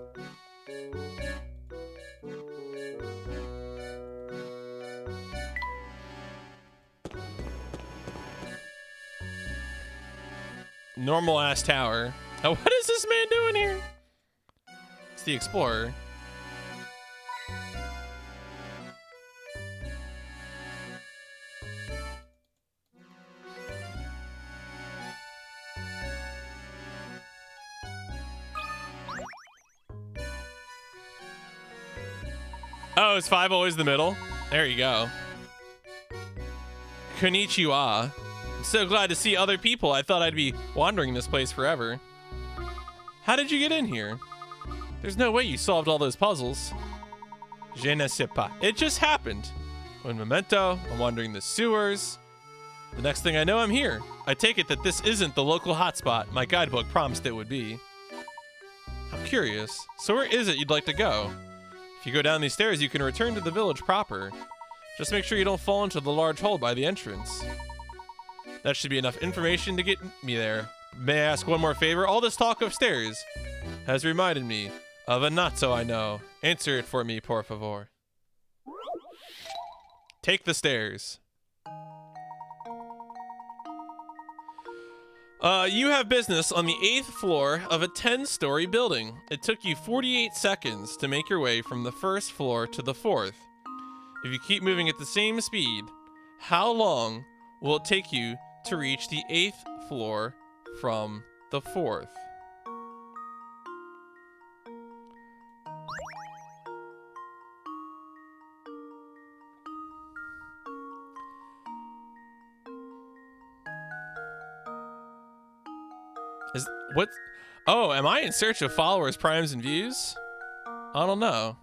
normal ass tower. Oh, what is this man doing here? It's the explorer. Oh, is 5 always the middle? There you go. Konnichiwa. I'm so glad to see other people. I thought I'd be wandering this place forever. How did you get in here? There's no way you solved all those puzzles. Je ne sais pas. It just happened. One memento, I'm wandering the sewers. The next thing I know, I'm here. I take it that this isn't the local hotspot my guidebook promised it would be. How curious. So where is it you'd like to go? If you go down these stairs, you can return to the village proper. Just make sure you don't fall into the large hole by the entrance. That should be enough information to get me there. May I ask one more favor? All this talk of stairs has reminded me of a natto I know. Answer it for me, por favor. Take the stairs. You have business on the 8th floor of a 10-story building. It took you 48 seconds to make your way from the 1st floor to the 4th. If you keep moving at the same speed, how long will it take you to reach the 8th floor from the 4th? What? Oh, am I in search of followers, primes, and views? I don't know.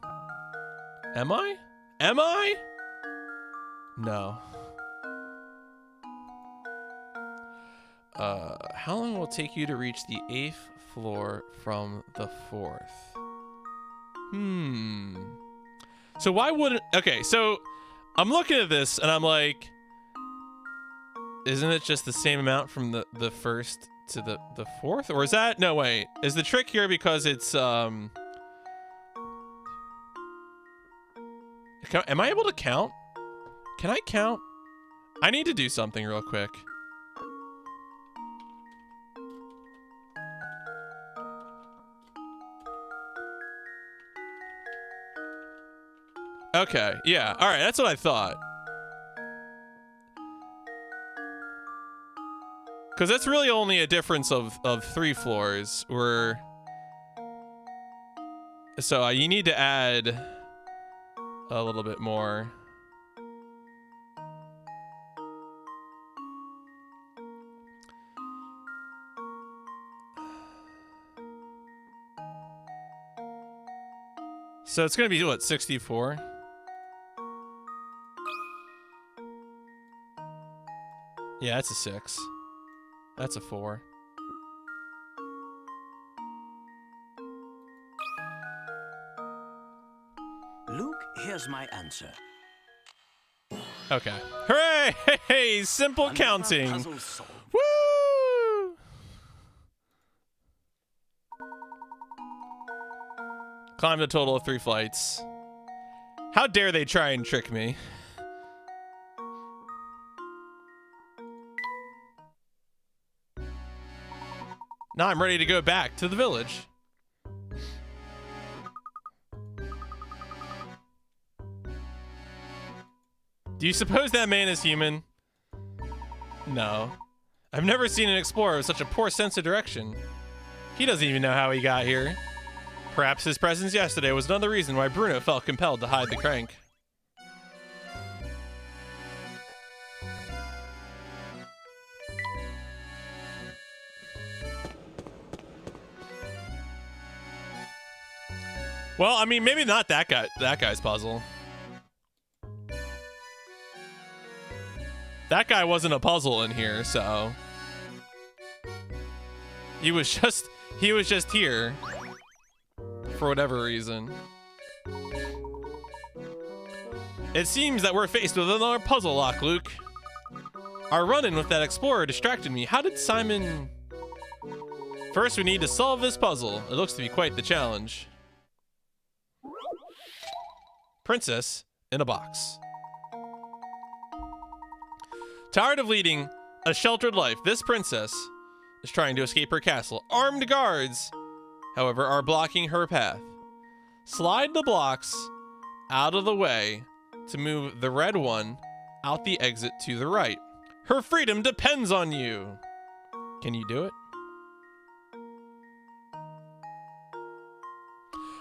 Am I? Am I? No. How long will it take you to reach the 8th floor from the 4th? So why wouldn't... Okay, so I'm looking at this and I'm like... Isn't it just the same amount from the 1st to the 4th? Or is that... No, wait. Is the trick here because it's... Am I able to count? Can I count? I need to do something real quick. Okay, yeah. All right, that's what I thought. Because that's really only a difference of 3 floors. So you need to add a little bit more. So it's going to be, what, 64? Yeah, that's a 6. That's a 4. Luke, here's my answer. Okay. Hooray! Hey, simple Another counting. puzzle solved. Woo! Climbed a total of 3 flights. How dare they try and trick me? Now I'm ready to go back to the village. Do you suppose that man is human? No. I've never seen an explorer with such a poor sense of direction. He doesn't even know how he got here. Perhaps his presence yesterday was another reason why Bruno felt compelled to hide the crank. Well, I mean, maybe not that guy's puzzle. That guy wasn't a puzzle in here, so he was just here for whatever reason. It seems that we're faced with another puzzle lock, Luke. Our run-in with that explorer distracted me. How did Simon... First, we need to solve this puzzle. It looks to be quite the challenge. Princess in a box. Tired of leading a sheltered life, this princess is trying to escape her castle. Armed guards, however, are blocking her path. Slide the blocks out of the way to move the red one out the exit to the right. Her freedom depends on you. Can you do it?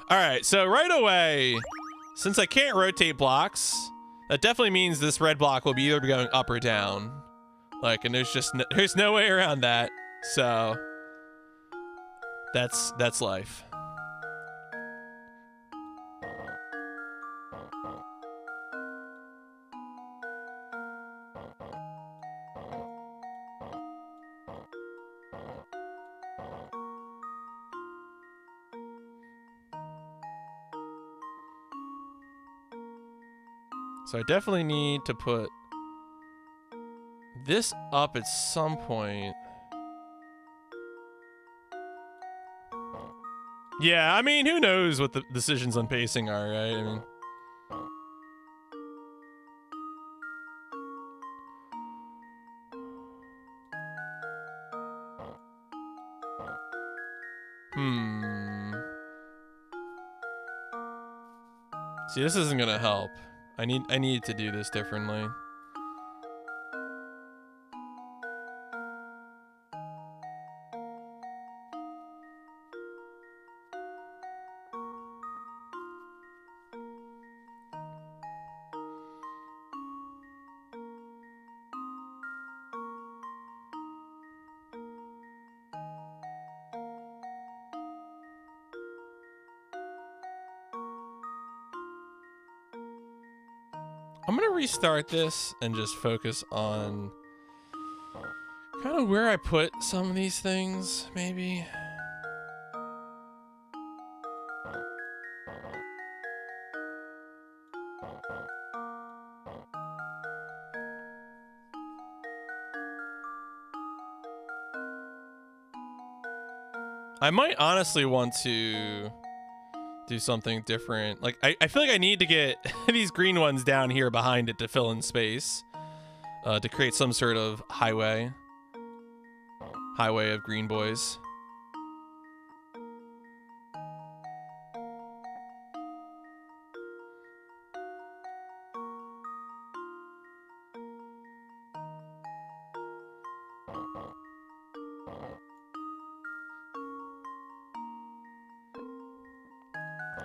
All right, so right away, since I can't rotate blocks, that definitely means this red block will be either going up or down. Like, and there's no way around that. So that's life. So I definitely need to put this up at some point. Yeah, I mean, who knows what the decisions on pacing are, right? I mean, See, this isn't gonna help. I need to do this differently. I'm gonna restart this and just focus on kind of where I put some of these things, maybe. I might honestly want to do something different. Like, I feel like I need to get these green ones down here behind it to fill in space, to create some sort of highway of green boys.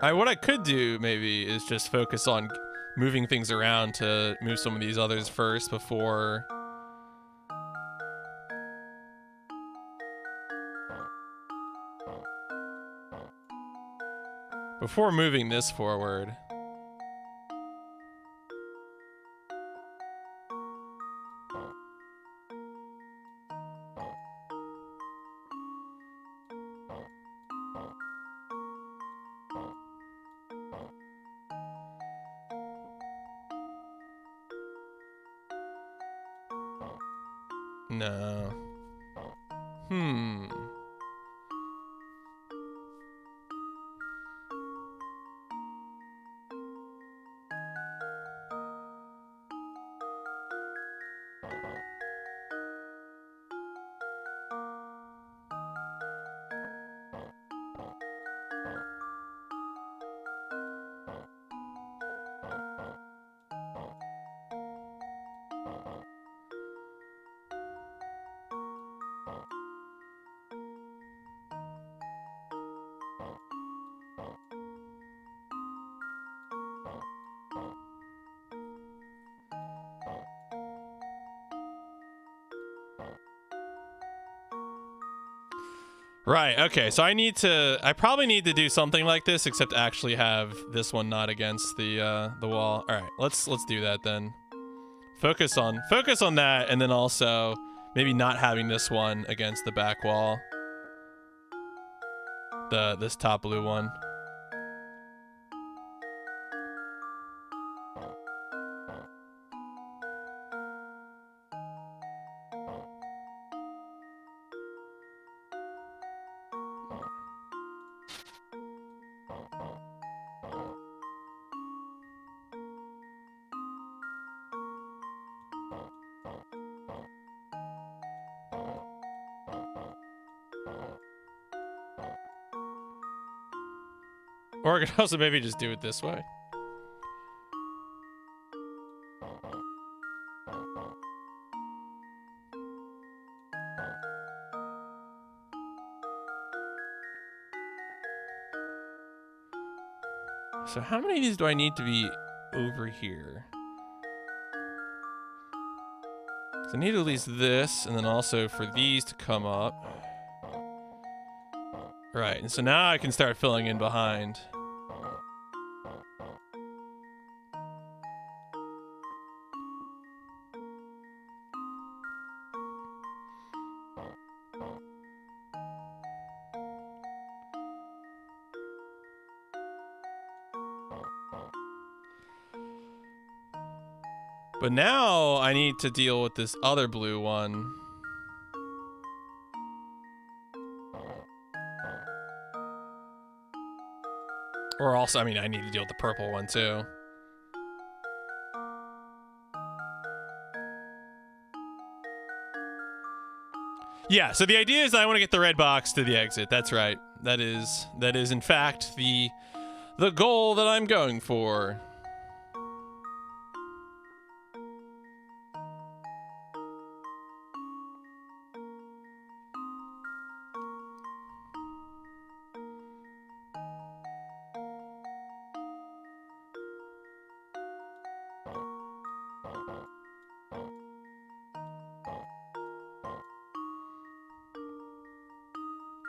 What I could do maybe is just focus on moving things around to move some of these others first before moving this forward. No. Right, okay, so I probably need to do something like this, except actually have this one not against the wall. All right, let's do that then. Focus on that, and then also maybe not having this one against the back wall. This top blue one. Or I could also maybe just do it this way. So how many of these do I need to be over here? So I need at least this, and then also for these to come up. Right, and so now I can start filling in behind. But now I need to deal with this other blue one. Or also, I mean, I need to deal with the purple one too. Yeah, so the idea is I want to get the red box to the exit. That's right. That is in fact the goal that I'm going for.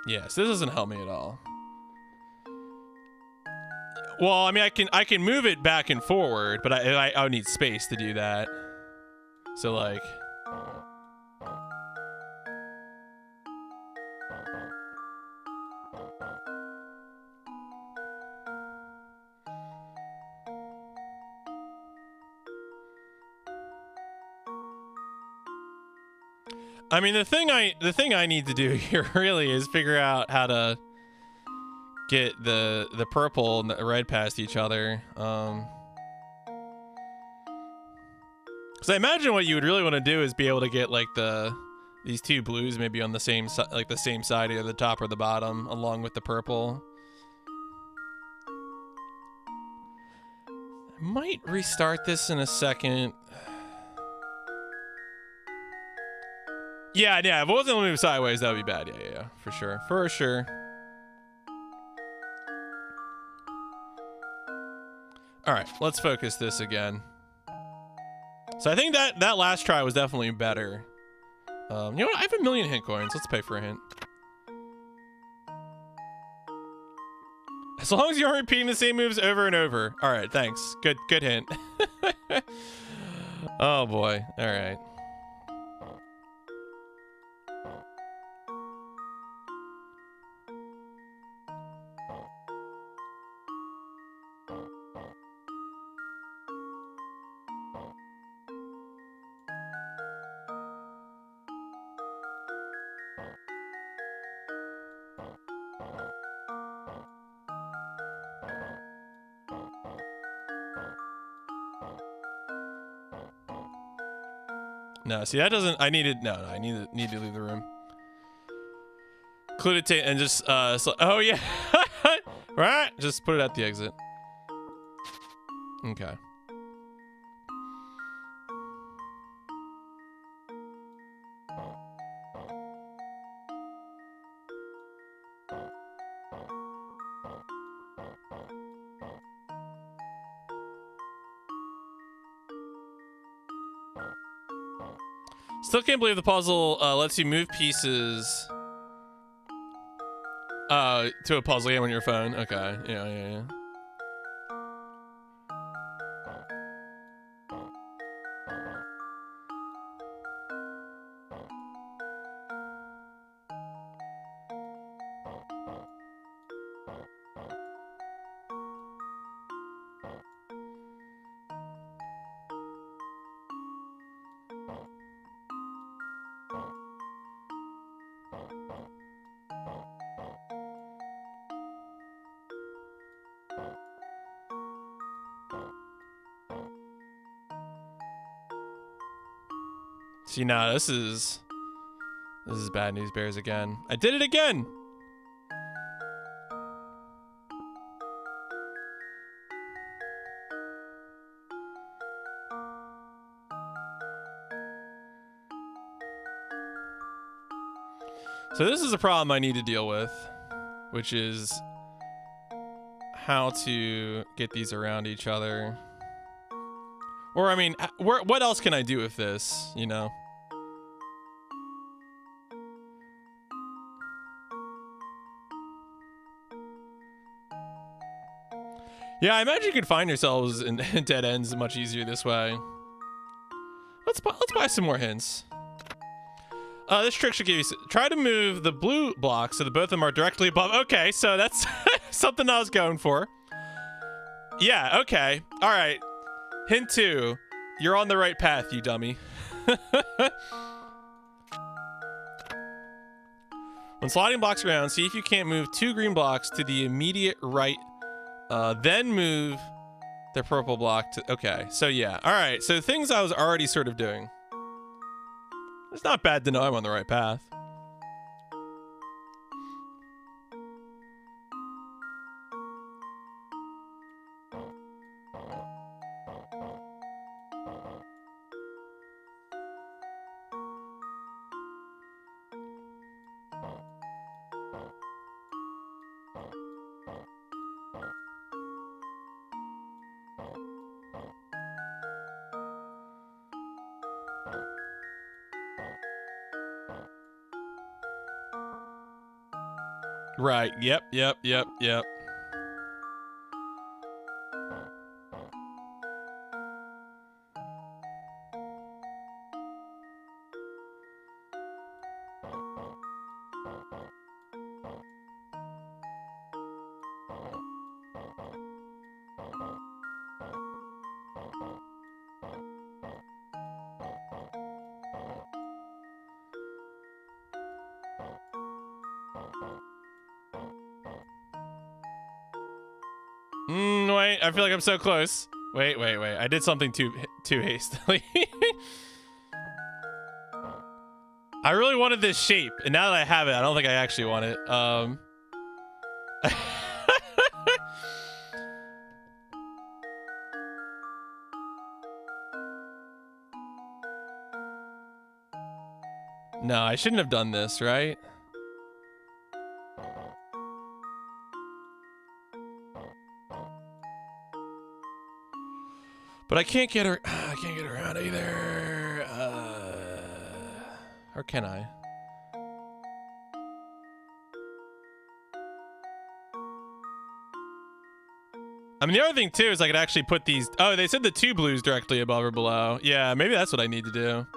Yes, this doesn't help me at all. Well, I mean, I can move it back and forward, but I would need space to do that. So like, I mean, the thing I need to do here really is figure out how to get the purple and the red past each other. So I imagine what you would really want to do is be able to get like these two blues maybe on the same like the same side, either the top or the bottom, along with the purple. I might restart this in a second. Yeah, if it wasn't moving sideways, that would be bad. Yeah, for sure. All right, let's focus this again. So I think that last try was definitely better. You know what? I have 1,000,000 hint coins. Let's pay for a hint. As long as you aren't repeating the same moves over and over. All right, thanks. Good hint. Oh boy. All right. No, see that doesn't. I need to leave the room. Include it and just oh yeah, right. Just put it at the exit. Okay. Still can't believe the puzzle lets you move pieces to a puzzle game on your phone. Okay, yeah. See, now this is bad news bears again. I did it again. So this is a problem I need to deal with, which is how to get these around each other. Or, I mean, what else can I do with this, you know? Yeah, I imagine you could find yourselves in dead ends much easier this way. Let's buy some more hints. This trick should give you... Try to move the blue blocks so that both of them are directly above. Okay, so that's something I was going for. Yeah, okay. All right. Hint 2. You're on the right path, you dummy. When sliding blocks around, see if you can't move 2 green blocks to the immediate right. Then move the purple block to... Okay, so yeah. All right, so things I was already sort of doing. It's not bad to know I'm on the right path. Right. Yep. Wait, I feel like I'm so close. Wait. I did something too hastily. I really wanted this shape, and now that I have it, I don't think I actually want it. No, I shouldn't have done this, right? But I can't get her. I can't get around either. Or can I? I mean, the other thing too is I could actually put these. Oh, they said the 2 blues directly above or below. Yeah, maybe that's what I need to do.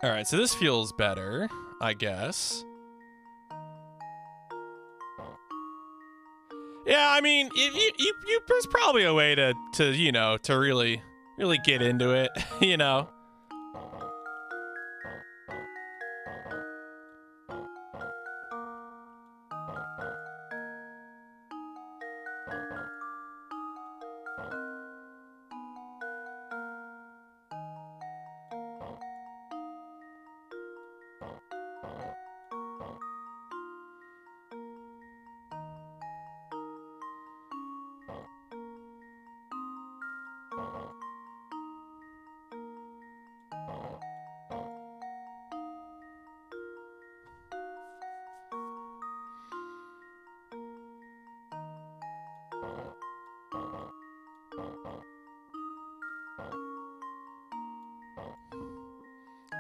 All right, so this feels better, I guess. Yeah, I mean, there's probably a way to you know, to really get into it, you know.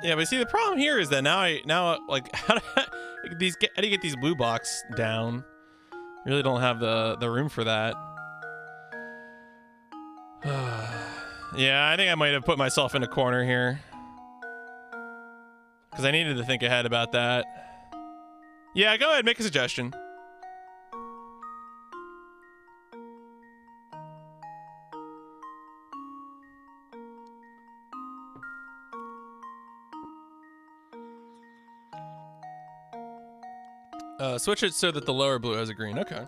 Yeah, but see, the problem here is that now like how do you get these blue blocks down? You really don't have the room for that. Yeah, I think I might have put myself in a corner here because I needed to think ahead about that. Yeah, go ahead, make a suggestion. Switch it so that the lower blue has a green. Okay.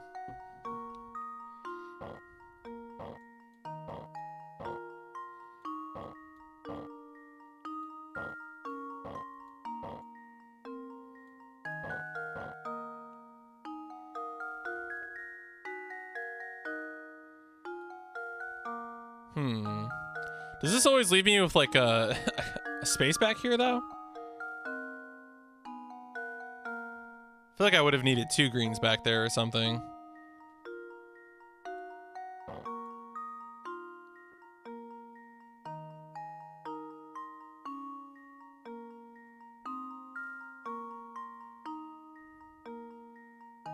Does this always leave me with like a, a space back here though? I feel like I would have needed 2 greens back there or something.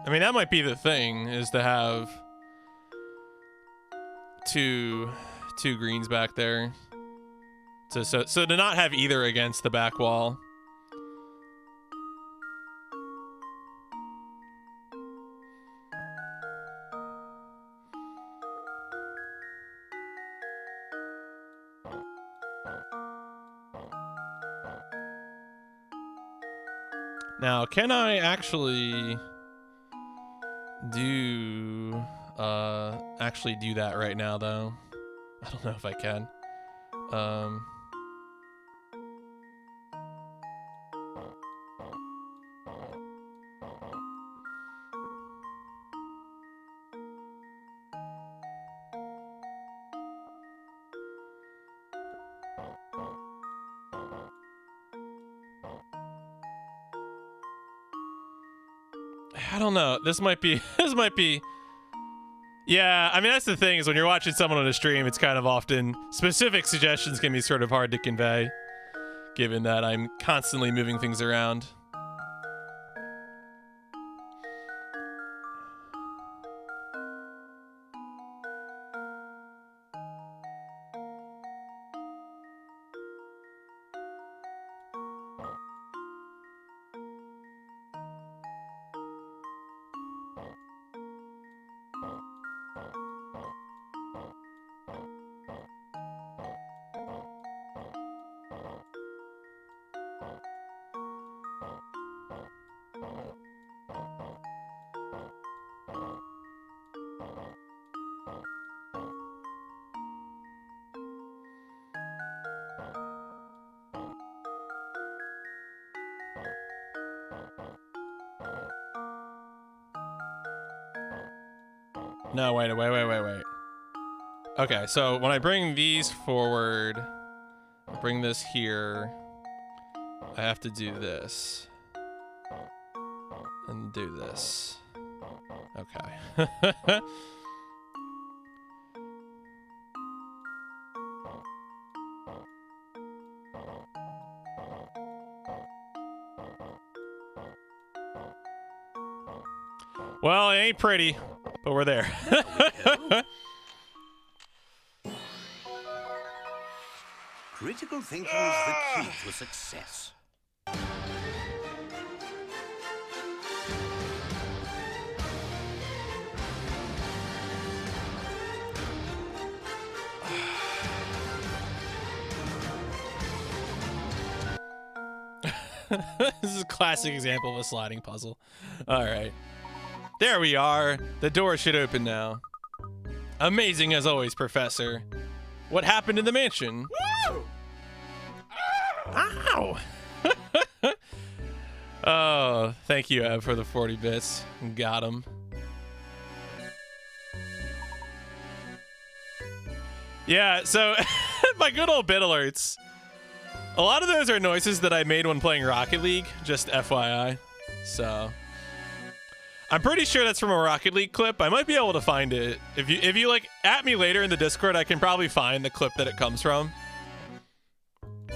I mean, that might be the thing, is to have two greens back there. So to not have either against the back wall. Now, can I actually do that right now though? I don't know if I can. I don't know. This might be yeah, I mean, that's the thing, is when you're watching someone on a stream, it's kind of often specific suggestions can be sort of hard to convey, given that I'm constantly moving things around. No, wait. Okay, so when I bring these forward, bring this here, I have to do this. And do this. Okay. Well, it ain't pretty, but we're there. Critical thinking is the key to success. This is a classic example of a sliding puzzle. All right. There we are. The door should open now. Amazing as always, Professor. What happened in the mansion? Woo! Ow! Oh, thank you, Ev, for the 40 bits. Got him. Yeah, so my good old bit alerts. A lot of those are noises that I made when playing Rocket League, just FYI. So I'm pretty sure that's from a Rocket League clip. I might be able to find it. If you like at me later in the Discord, I can probably find the clip that it comes from. I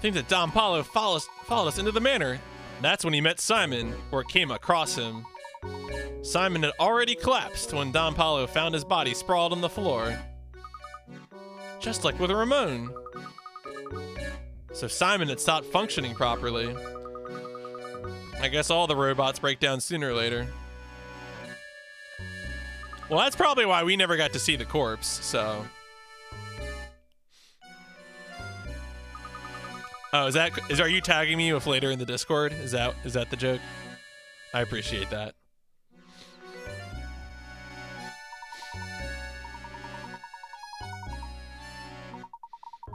think that Don Paulo followed us into the manor. That's when he met Simon, or came across him. Simon had already collapsed when Don Paulo found his body sprawled on the floor. Just like with Ramon. So Simon had stopped functioning properly. I guess all the robots break down sooner or later. Well, that's probably why we never got to see the corpse, so. Oh, are you tagging me with later in the Discord? Is that the joke? I appreciate that.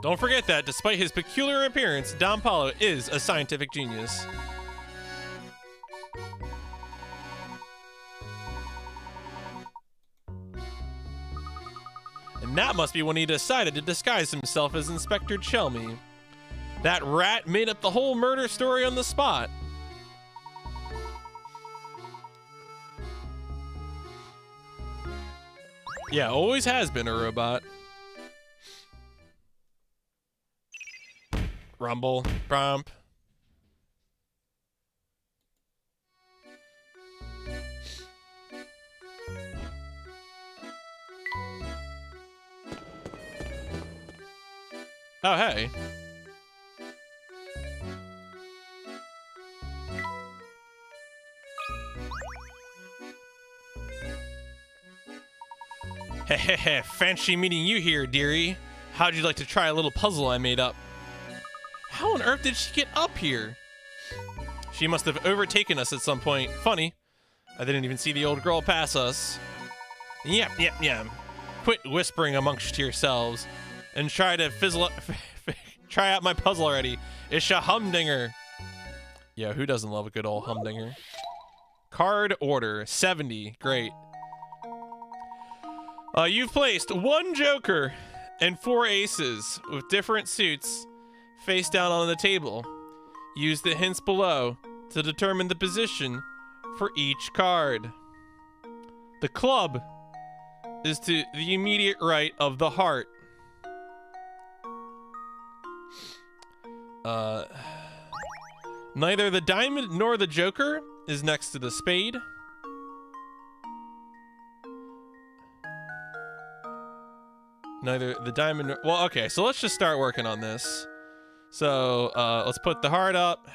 Don't forget that, despite his peculiar appearance, Don Paulo is a scientific genius. And that must be when he decided to disguise himself as Inspector Chelmy. That rat made up the whole murder story on the spot. Yeah, always has been a robot. Rumble, bump. Oh, hey. Hehehe, fancy meeting you here, dearie. How'd you like to try a little puzzle I made up? How on earth did she get up here? She must have overtaken us at some point. Funny, I didn't even see the old girl pass us. Yep. Quit whispering amongst yourselves and try to try out my puzzle already. It's a humdinger. Yeah, who doesn't love a good old humdinger? Card order, 70, great. You've placed 1 joker and 4 aces with different suits face down on the table. Use the hints below to determine the position for each card. The club is to the immediate right of the heart. Neither the diamond nor the joker is next to the spade. Neither the diamond nor, well, okay, so let's just start working on this. So, let's put the heart up.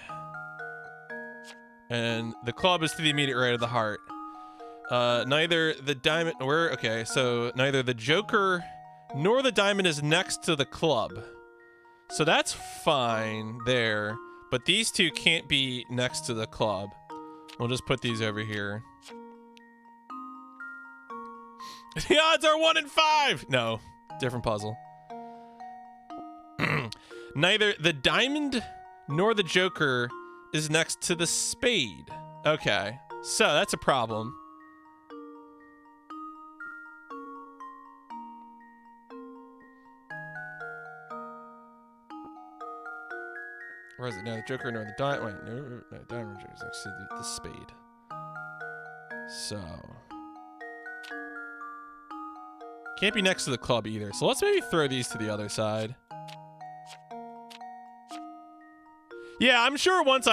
And the club is to the immediate right of the heart. Neither the diamond, okay, so neither the joker nor the diamond is next to the club. So that's fine there. But these two can't be next to the club. We'll just put these over here. The odds are 1 in 5! No, different puzzle. Neither the diamond nor the joker is next to the spade. Okay, so that's a problem. Where is it? No, the joker nor the diamond. Wait, no, the diamond is next to the spade. So can't be next to the club either. So let's maybe throw these to the other side. Yeah, I'm sure once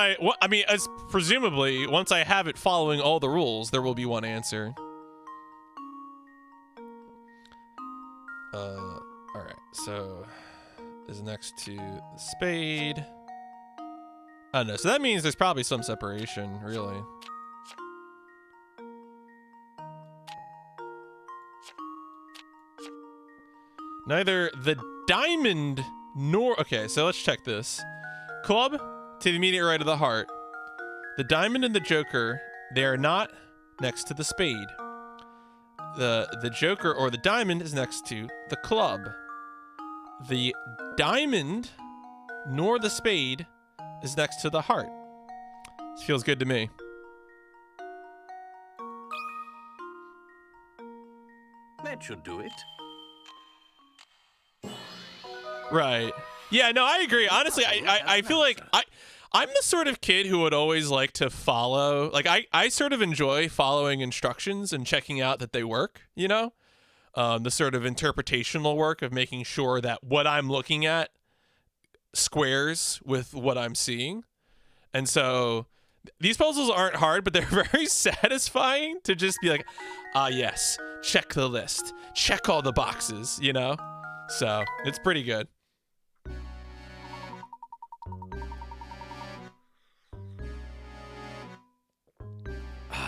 presumably once I have it following all the rules, there will be one answer. All right, so is next to the spade. Oh no, so that means there's probably some separation, really. Neither the diamond nor, okay, so let's check this. Club to the immediate right of the heart. The diamond and the joker, they are not next to the spade. The joker or the diamond is next to the club. The diamond nor the spade is next to the heart. This feels good to me. That should do it. Right. Yeah, no, I agree. Honestly, I feel like I'm the sort of kid who would always like to follow. Like, I sort of enjoy following instructions and checking out that they work, you know? The sort of interpretational work of making sure that what I'm looking at squares with what I'm seeing. And so these puzzles aren't hard, but they're very satisfying to just be like, yes, check the list, check all the boxes, you know? So it's pretty good.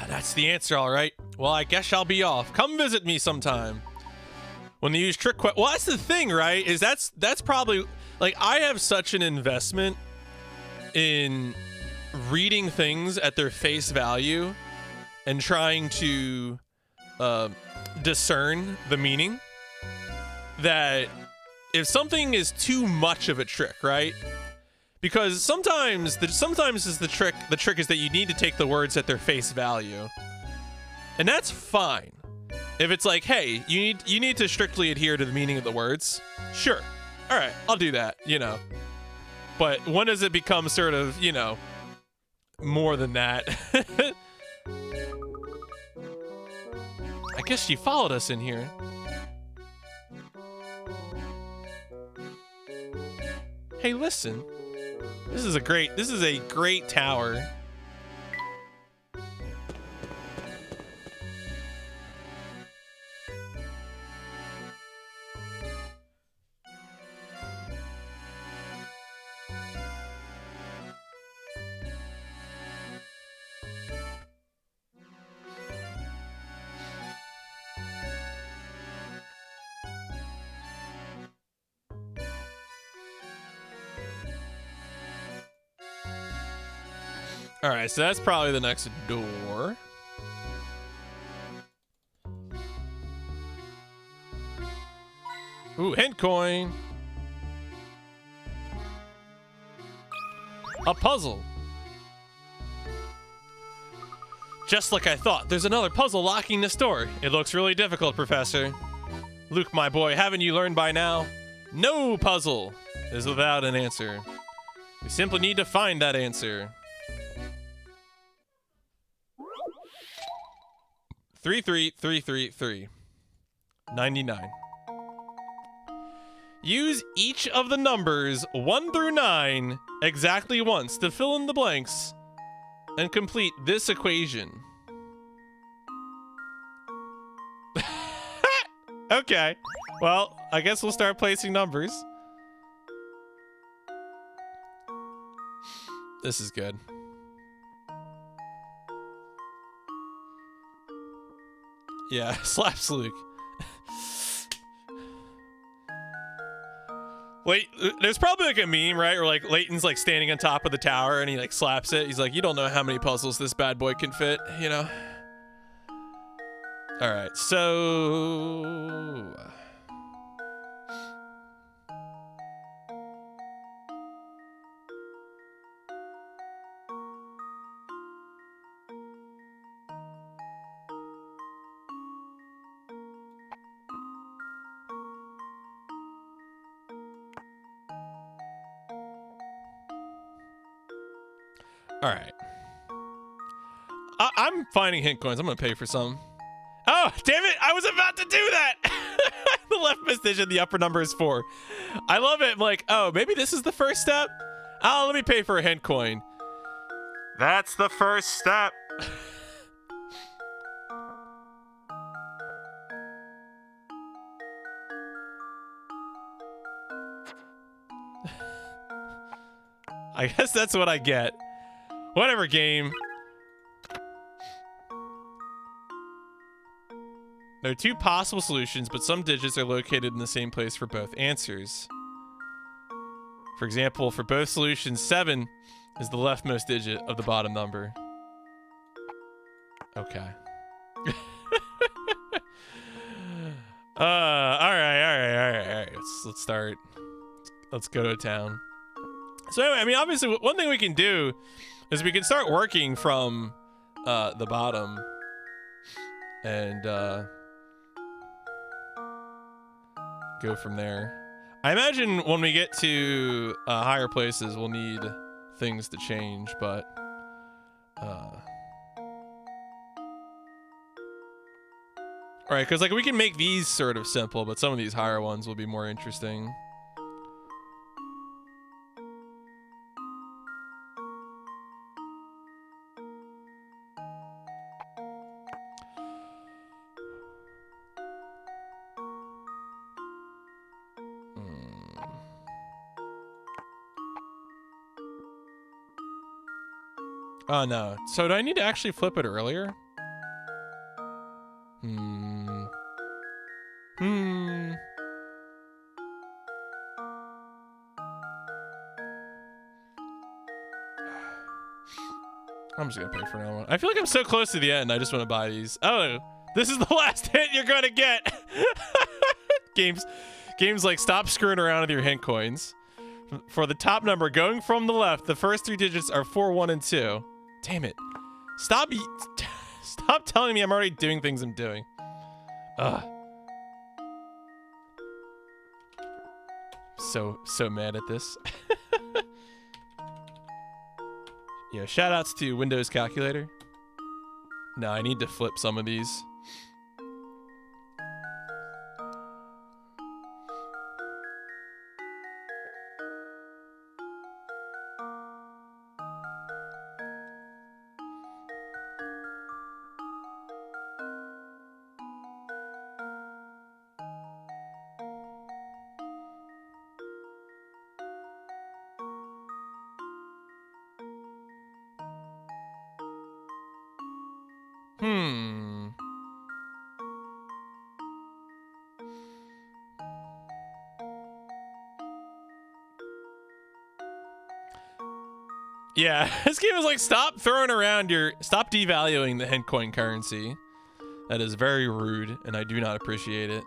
That's the answer, all right. Well, I guess I'll be off. Come visit me sometime. When they use trick well, that's the thing, right? Is that's probably, like, I have such an investment in reading things at their face value and trying to discern the meaning. That if something is too much of a trick, right? Because sometimes is the trick is that you need to take the words at their face value. And that's fine. If it's like, hey, you need to strictly adhere to the meaning of the words. Sure. All right, I'll do that, you know. But when does it become sort of, you know, more than that? I guess she followed us in here. Hey, listen. This is a great tower. All right, so that's probably the next door. Ooh, hint coin. A puzzle. Just like I thought, there's another puzzle locking this door. It looks really difficult, Professor. Luke, my boy, haven't you learned by now? No puzzle is without an answer. We simply need to find that answer. 33333. 99. Use each of the numbers 1 through 9 exactly once to fill in the blanks and complete this equation. Okay. Well, I guess we'll start placing numbers. This is good. Yeah, slaps Luke. Wait, there's probably like a meme, right? Where like Layton's like standing on top of the tower and he like slaps it. He's like, you don't know how many puzzles this bad boy can fit, you know? All right, so... All right. I'm finding hint coins. I'm going to pay for some. Oh, damn it. I was about to do that. The leftmost digit, the upper number is 4. I love it. I'm like, oh, maybe this is the first step? Oh, let me pay for a hint coin. That's the first step. I guess that's what I get. Whatever, game. There are 2 possible solutions, but some digits are located in the same place for both answers. For example, for both solutions, 7 is the leftmost digit of the bottom number. Okay. All right. Let's start. Let's go to town. So anyway, I mean, obviously, one thing we can do is we can start working from the bottom and go from there. I imagine when we get to higher places, we'll need things to change, but all right, because like we can make these sort of simple, but some of these higher ones will be more interesting. Oh, no. So do I need to actually flip it earlier? I'm just gonna pay for another one. I feel like I'm so close to the end. I just want to buy these. Oh, this is the last hint you're gonna get. Games like stop screwing around with your hint coins. For the top number going from the left, the first 3 digits are 4, 1, and 2. Damn it! Stop telling me I'm already doing things I'm doing. Ugh. So mad at this. Yeah, shout outs to Windows Calculator. No, I need to flip some of these. Yeah, this game is like, stop devaluing the hint coin currency. That is very rude, and I do not appreciate it.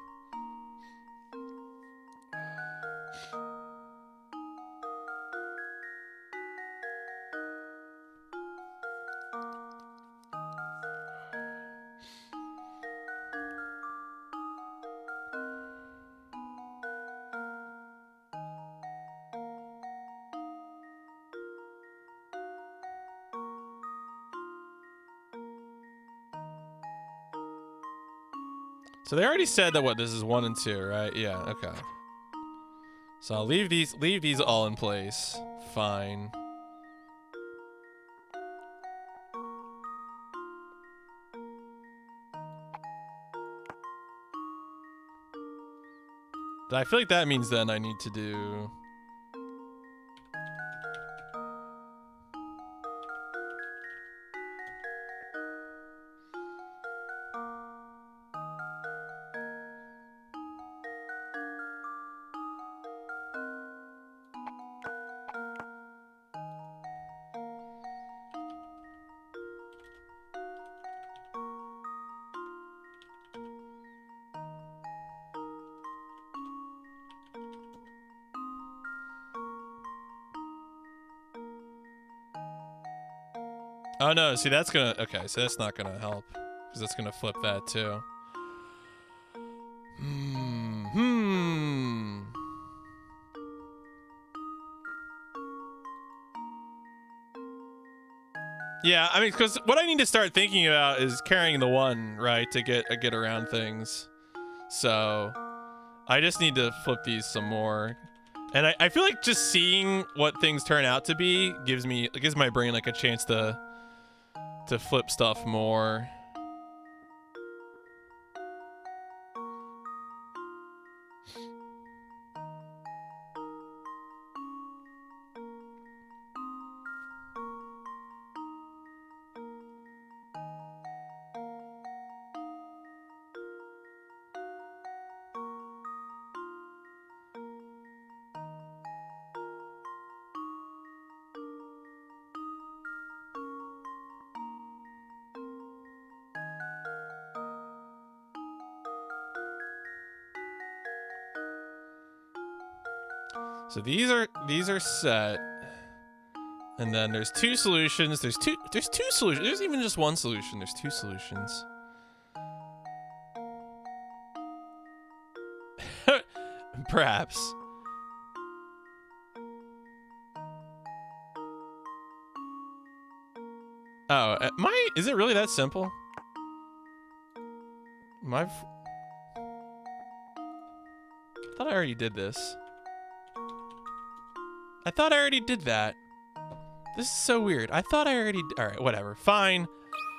So they already said that this is 1 and 2, right? Yeah, okay. So I'll leave these all in place. Fine. I feel like that means then I need to do... Oh no, see that's gonna, okay, so that's not gonna help. Because that's gonna flip that too. Yeah, I mean, because what I need to start thinking about is carrying the 1, right, to get around things. So, I just need to flip these some more. And I feel like just seeing what things turn out to be gives my brain like a chance to flip stuff more. So these are set, and then there's 2 solutions. There's two solutions. There's even just 1 solution. There's 2 solutions. Perhaps. Oh, is it really that simple? I thought I already did this. I thought I already did that. This is so weird. I thought I already... Alright, whatever. Fine.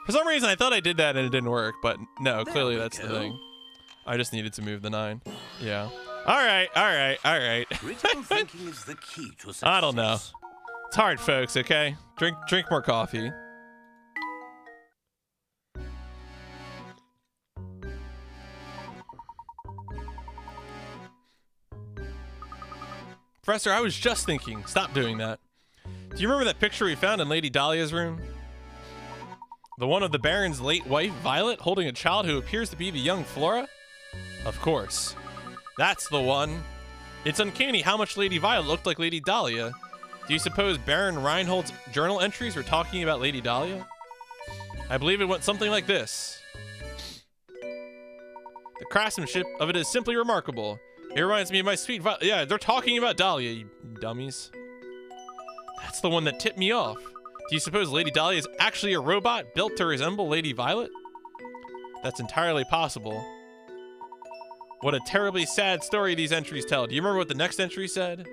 For some reason, I thought I did that and it didn't work, but no, clearly that's the thing. I just needed to move the 9. Yeah. Alright. Critical thinking is the key to success. I don't know. It's hard, folks, okay? Drink more coffee. Professor, I was just thinking. Stop doing that. Do you remember that picture we found in Lady Dahlia's room? The one of the Baron's late wife, Violet, holding a child who appears to be the young Flora? Of course. That's the one. It's uncanny how much Lady Violet looked like Lady Dahlia. Do you suppose Baron Reinhold's journal entries were talking about Lady Dahlia? I believe it went something like this. The craftsmanship of it is simply remarkable. It reminds me of my sweet Violet. Yeah, they're talking about Dahlia, you dummies. That's the one that tipped me off. Do you suppose Lady Dahlia is actually a robot built to resemble Lady Violet? That's entirely possible. What a terribly sad story these entries tell. Do you remember what the next entry said?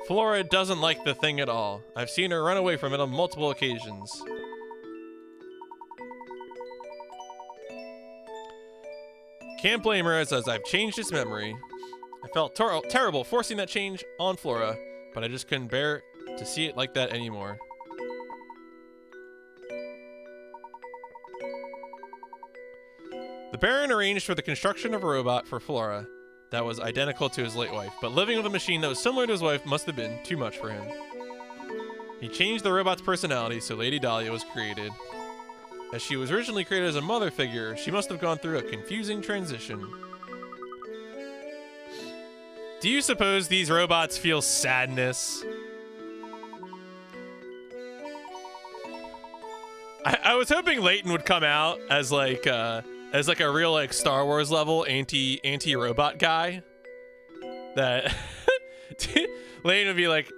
Flora doesn't like the thing at all. I've seen her run away from it on multiple occasions. Can't blame her as I've changed its memory. I felt terrible forcing that change on Flora, but I just couldn't bear to see it like that anymore. The Baron arranged for the construction of a robot for Flora that was identical to his late wife, but living with a machine that was similar to his wife must have been too much for him. He changed the robot's personality so Lady Dahlia was created. As she was originally created as a mother figure, she must have gone through a confusing transition. Do you suppose these robots feel sadness? I was hoping Layton would come out as like a real like Star Wars level anti-robot guy. That Layton would be like,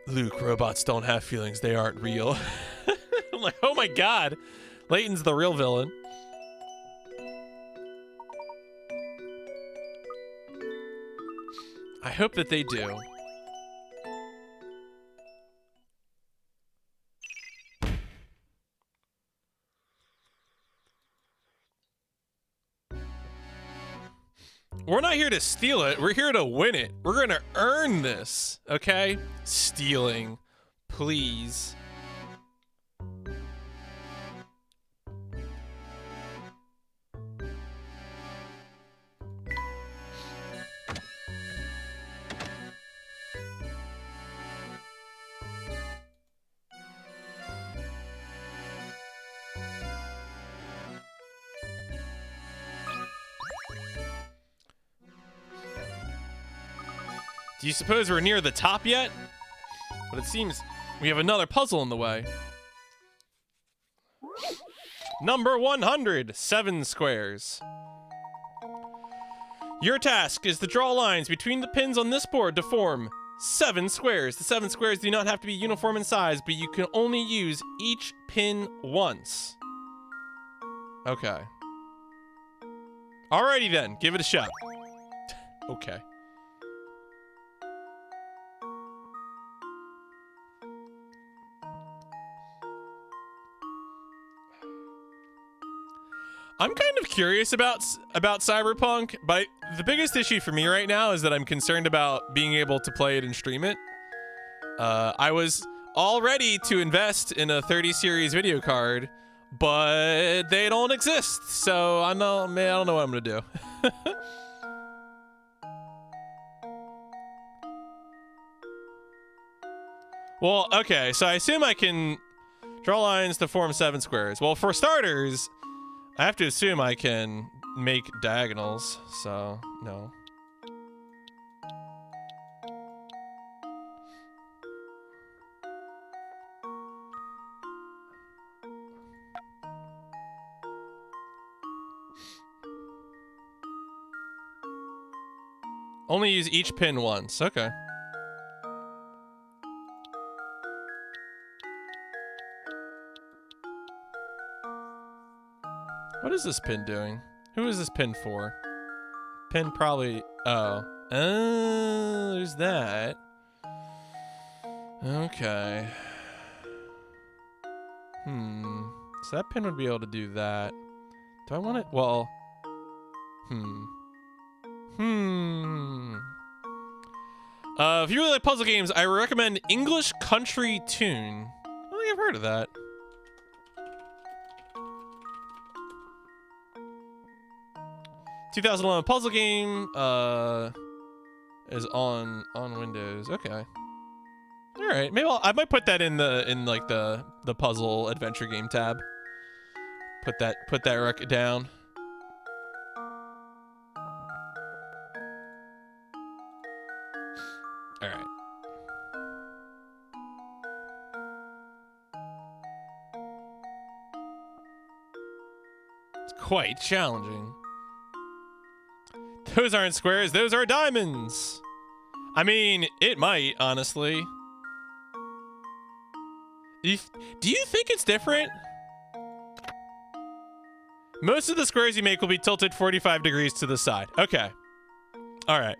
Luke, robots don't have feelings, they aren't real. I'm like, oh my god, Layton's the real villain. I hope that they do. We're not here to steal it. We're here to win it. We're going to earn this, okay? Stealing, please. Do you suppose we're near the top yet? But it seems we have another puzzle in the way. Number 100, 7 squares. Your task is to draw lines between the pins on this board to form 7 squares. The 7 squares do not have to be uniform in size, but you can only use each pin once. Okay. Alrighty then, give it a shot. Okay. I'm kind of curious about Cyberpunk, but the biggest issue for me right now is that I'm concerned about being able to play it and stream it. I was all ready to invest in a 30 series video card, but they don't exist. So I don't know what I'm gonna do. Well, okay, so I assume I can draw lines to form 7 squares. Well, for starters, I have to assume I can make diagonals, so no. Only use each pin once, okay. What is this pin doing? Who is this pin for? Pin probably... Oh. Oh, there's that. Okay. So that pin would be able to do that. Do I want it? Well... If you really like puzzle games, I recommend English Country Tune. I don't think I've heard of that. ...2011 puzzle game, is on Windows. Okay. All right, maybe I might put that in like the puzzle adventure game tab. Put that record down. All right. It's quite challenging. Those aren't squares, those are diamonds. I mean, it might, honestly. Do you think it's different? Most of the squares you make will be tilted 45 degrees to the side. Okay. All right.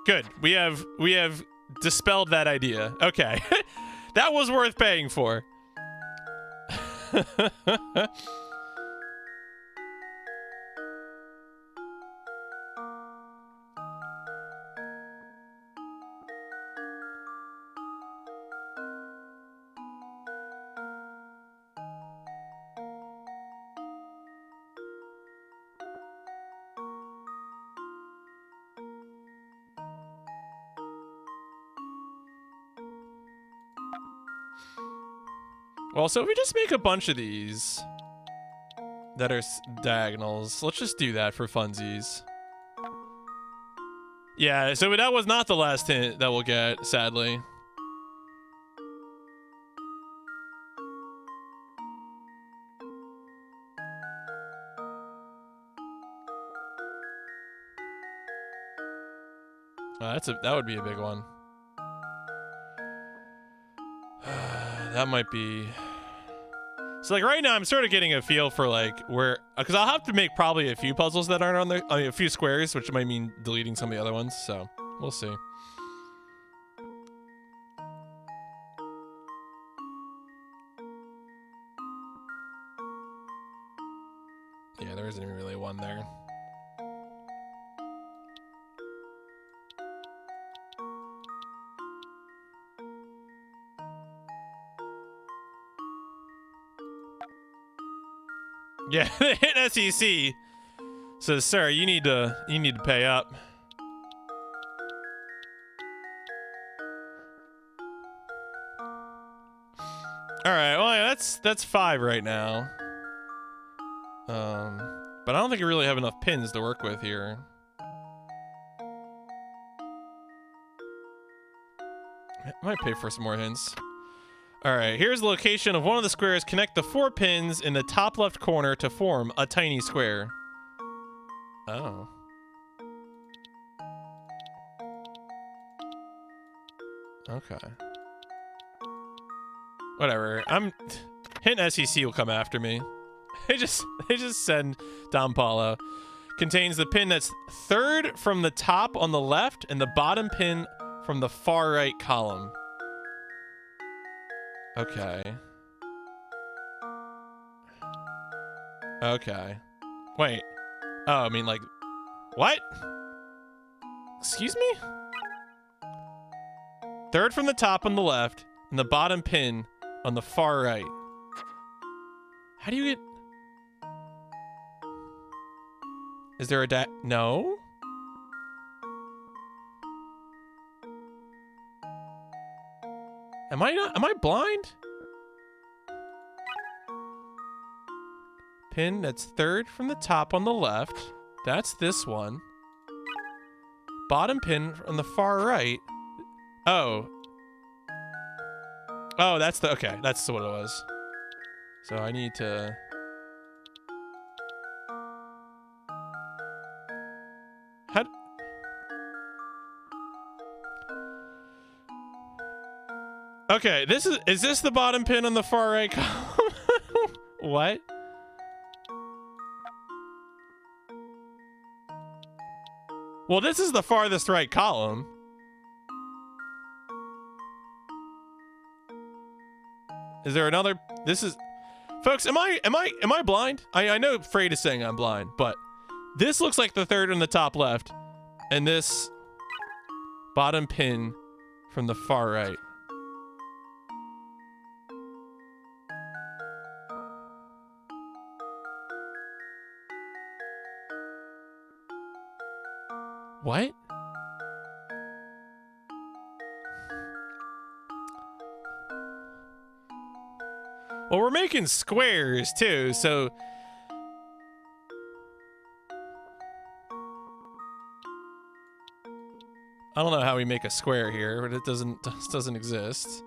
Good. We have dispelled that idea. Okay. That was worth paying for. Well, so if we just make a bunch of these that are diagonals, let's just do that for funsies. Yeah, so that was not the last hint that we'll get, sadly. That would be a big one. That might be. So like right now, I'm sort of getting a feel for like where, because I'll have to make probably a few puzzles that aren't on there. I mean, a few squares, which might mean deleting some of the other ones. So we'll see. Yeah, there isn't even really one there. Yeah, hit SEC says, "Sir, you need to pay up." All right, well, yeah, that's 5 right now. But I don't think we really have enough pins to work with here. I might pay for some more hints. All right, here's the location of one of the squares. Connect the 4 pins in the top left corner to form a tiny square. Oh. Okay. Whatever. Hint SEC will come after me. They just send Don Paulo. Contains the pin that's 3rd from the top on the left and the bottom pin from the far right column. Okay. Okay. Wait. Oh, I mean, like, what? Excuse me? 3rd from the top on the left, and the bottom pin on the far right. How do you get... Is there a no? Am I blind? Pin that's 3rd from the top on the left. That's this one. Bottom pin on the far right. Oh. Oh, that's okay. That's what it was. So I need to... How... Okay, is this the bottom pin on the far right column? What? Well, this is the farthest right column. Is there another? This is, folks. Am I blind? I know Freight is saying I'm blind, but this looks like the 3rd on the top left, and this bottom pin from the far right. What? Well, we're making squares too, so I don't know how we make a square here, but it doesn't exist.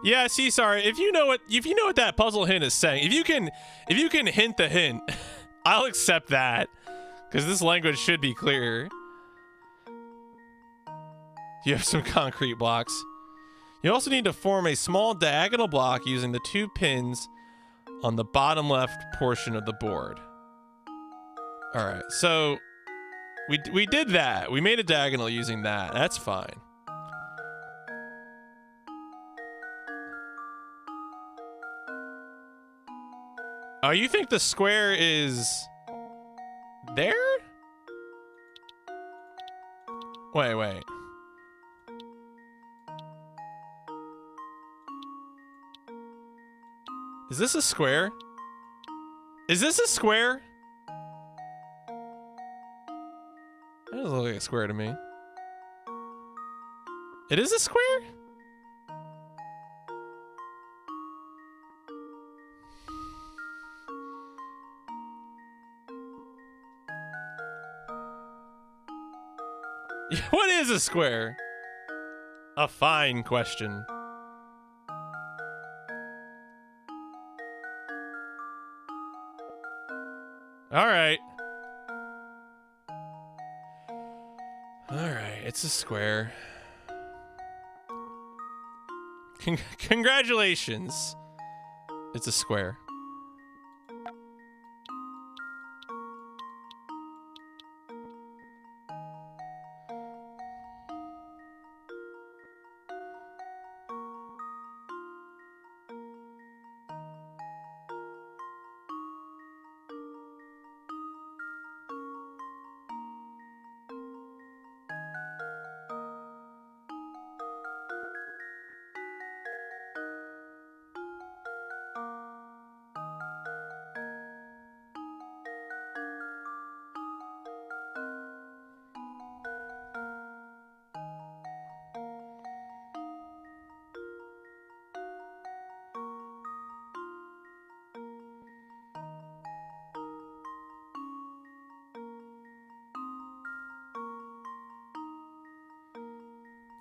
Yeah, see, sorry. If you know what that puzzle hint is saying, if you can hint the hint, I'll accept that, because this language should be clear. You have some concrete blocks. You also need to form a small diagonal block using the 2 pins on the bottom left portion of the board. All right, so we did that. We made a diagonal using that. That's fine. Oh, you think the square is there? Wait. Is this a square? Is this a square? That doesn't look like a square to me. It is a square? What is a square? A fine question. All right. It's a square. Congratulations. It's a square.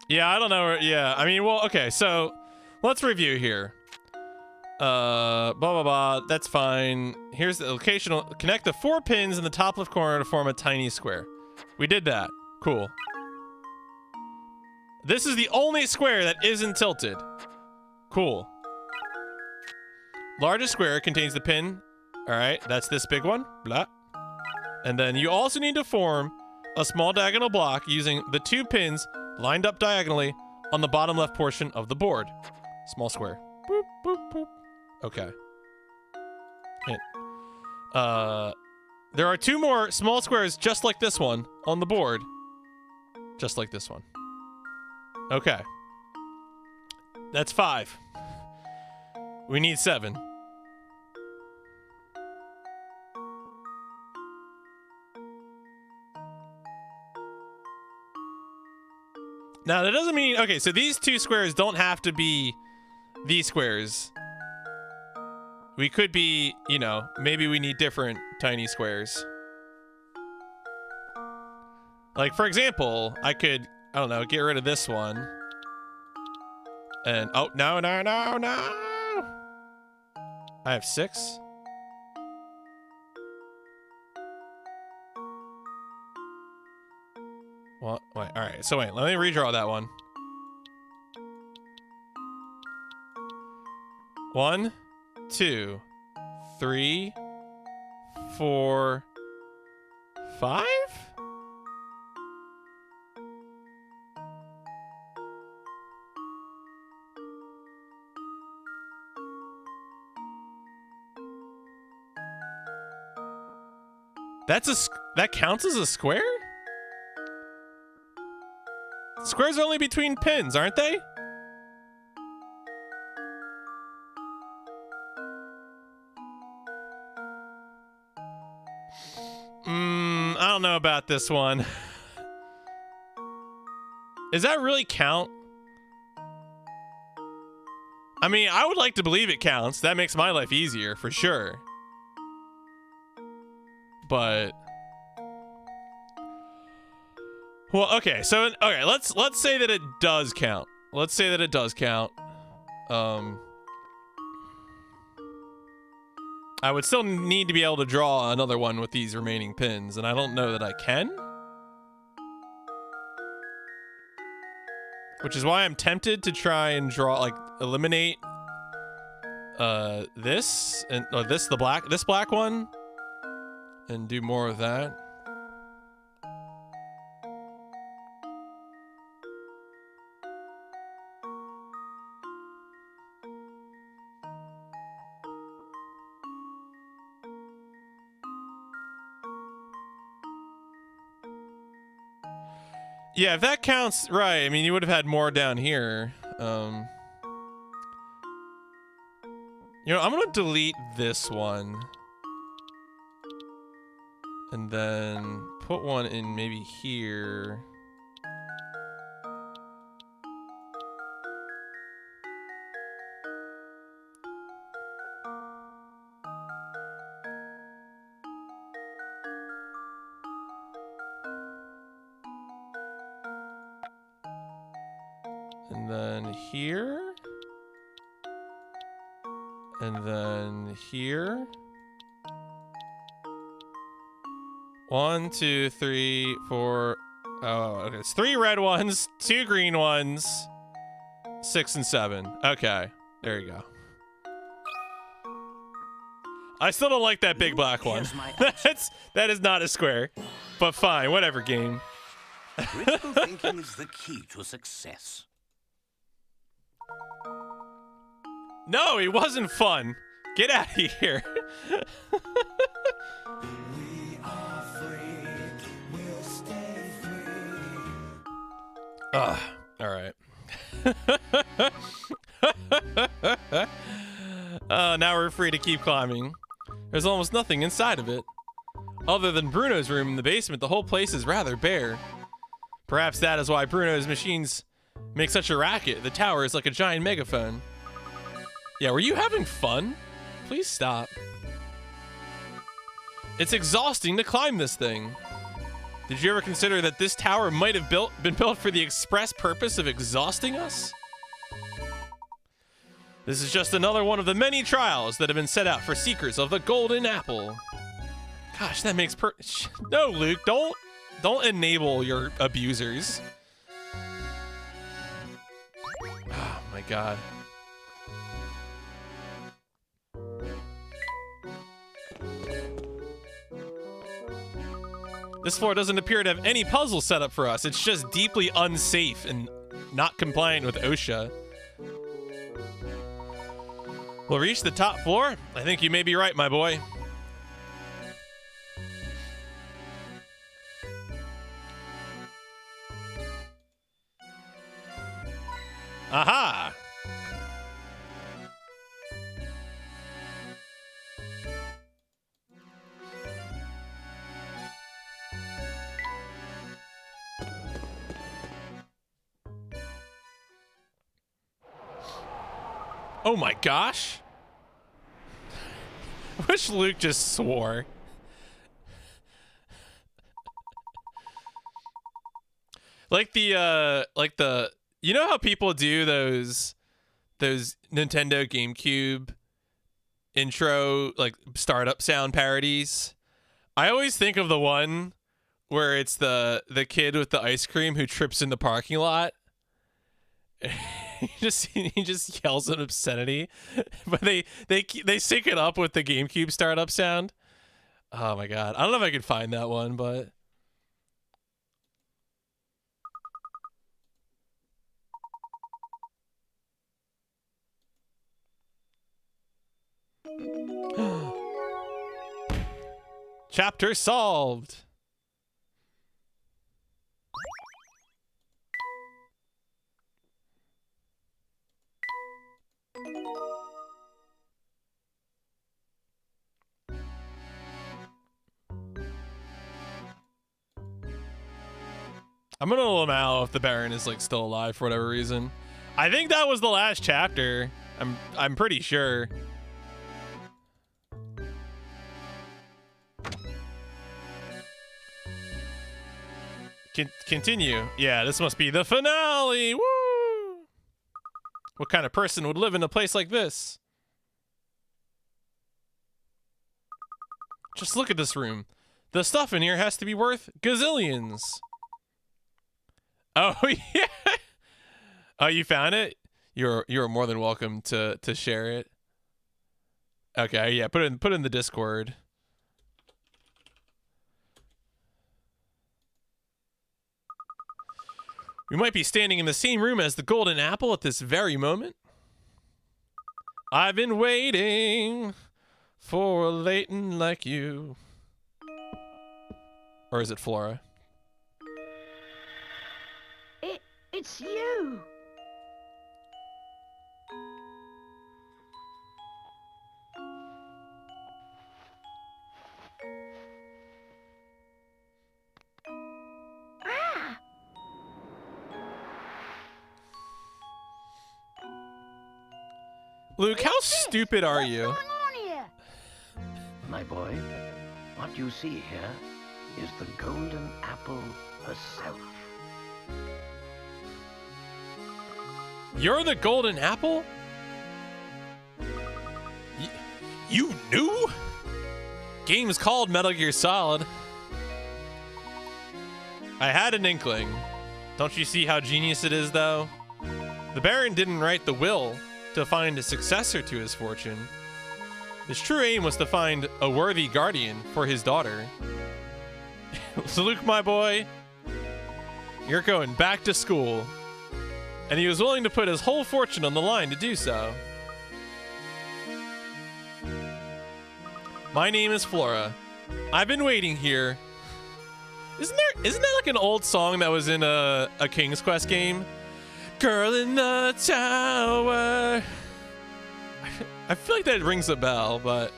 Yeah, I don't know. Yeah, I mean, well, okay, so let's review here. Blah, blah, blah. That's fine. Here's the location. Connect the 4 pins in the top left corner to form a tiny square. We did that. Cool. This is the only square that isn't tilted. Cool. Largest square contains the pin. All right, that's this big one. Blah. And then you also need to form a small diagonal block using the 2 pins lined up diagonally on the bottom left portion of the board. Small square. Boop, boop, boop. Okay. Hint. There are 2 more small squares just like this one on the board. Just like this one. Okay. That's 5. We need 7. Now, that doesn't mean... Okay, so these 2 squares don't have to be these squares. We could be, you know, maybe we need different tiny squares. Like, for example, I could, I don't know, get rid of this one. And, oh, no. I have 6. Well, wait, all right. So wait, let me redraw that one. 1, 2, 3, 4, 5? That counts as a square? Squares are only between pins, aren't they? I don't know about this one. Does that really count? I mean, I would like to believe it counts. That makes my life easier, for sure. But... Well, okay, so, okay, let's say that it does count. Let's say that it does count. I would still need to be able to draw another one with these remaining pins, and I don't know that I can. Which is why I'm tempted to try and draw, like, eliminate this and this black one, and do more of that. Yeah, if that counts, right, I mean, you would have had more down here. You know, I'm gonna delete this one. And then put one in maybe here. And then here. And then here. 1, 2, 3, 4. Oh, okay. It's 3 red ones, 2 green ones, 6 and 7. Okay, there you go. I still don't like that big black one. That is not a square. But fine, whatever, game. Critical thinking is the key to success. No, it wasn't fun. Get out of here. We are free. We'll stay free. Ugh. All right. Now we're free to keep climbing. There's almost nothing inside of it. Other than Bruno's room in the basement, the whole place is rather bare. Perhaps that is why Bruno's machines make such a racket. The tower is like a giant megaphone. Yeah, were you having fun? Please stop. It's exhausting to climb this thing. Did you ever consider that this tower might have been built for the express purpose of exhausting us? This is just another one of the many trials that have been set out for seekers of the golden apple. Gosh, that makes no, Luke, don't enable your abusers. Oh my god. This floor doesn't appear to have any puzzles set up for us. It's just deeply unsafe and not compliant with OSHA. We'll reach the top floor? I think you may be right, my boy. Aha! Oh my gosh. I wish Luke just swore. Like the you know how people do those Nintendo GameCube intro like startup sound parodies? I always think of the one where it's the kid with the ice cream who trips in the parking lot. he just yells an obscenity, but they sync it up with the GameCube startup sound. Oh my god, I don't know if I could find that one, but chapter solved. I'm gonna allow if the Baron is like still alive for whatever reason. I think that was the last chapter. I'm pretty sure. Continue. Yeah, this must be the finale. Woo! What kind of person would live in a place like this? Just look at this room. The stuff in here has to be worth gazillions. Oh yeah. Oh, you found it? You're more than welcome to share it. Okay, yeah, put it in the Discord. We might be standing in the same room as the golden apple at this very moment. I've been waiting for a Layton like you. Or is it Flora? It's you. Ah! Luke, how stupid are you? What's going on here? My boy, what you see here is the golden apple herself. You're the golden apple? You knew? Game's called Metal Gear Solid. I had an inkling. Don't you see how genius it is, though? The Baron didn't write the will to find a successor to his fortune. His true aim was to find a worthy guardian for his daughter. So Luke, my boy, you're going back to school. And he was willing to put his whole fortune on the line to do so. My name is Flora. I've been waiting here. Isn't that like an old song that was in a King's Quest game? Girl in the tower. I feel like that rings a bell, but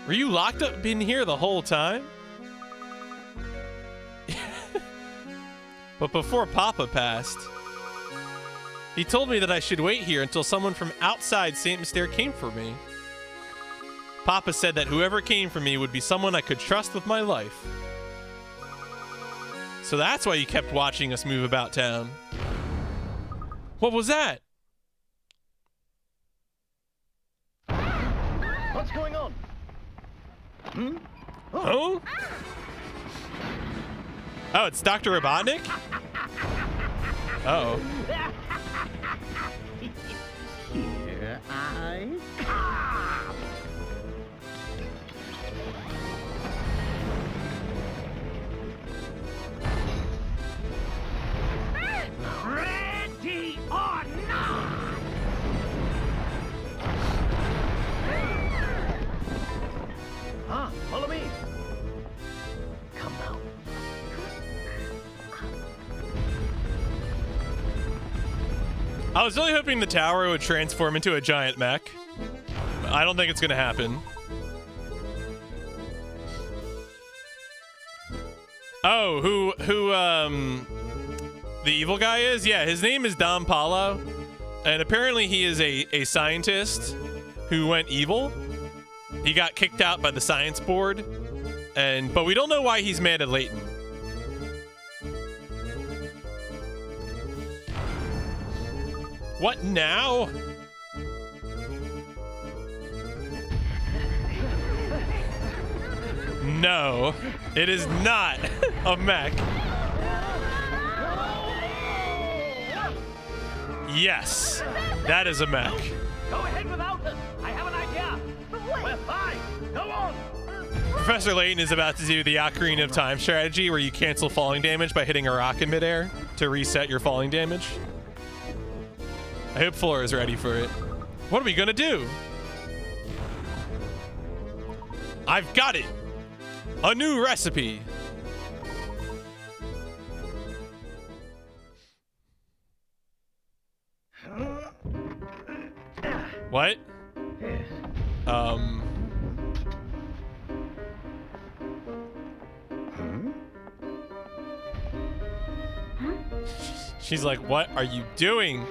were you locked up in here the whole time? But before Papa passed, he told me that I should wait here until someone from outside Saint Mystere came for me. Papa said that whoever came for me would be someone I could trust with my life. So that's why you kept watching us move about town. What was that? What's going on? Hmm? Oh? Oh, it's Dr. Robotnik? Uh-oh. Here I Ready or not? Follow me. Come now. I was really hoping the tower would transform into a giant mech. I don't think it's gonna happen. Oh, who the evil guy is? Yeah, his name is Dom Paulo, and apparently he is a scientist who went evil. He got kicked out by the science board, but we don't know why he's mad at Layton. What now? No, it is not a mech. Yes, that is a mech. Go ahead without us. I have an idea. We're fine. Go on. Professor Layton is about to do the Ocarina of Time strategy where you cancel falling damage by hitting a rock in midair to reset your falling damage. I hope Flora is ready for it. What are we gonna do? I've got it! A new recipe! What? She's like, what are you doing?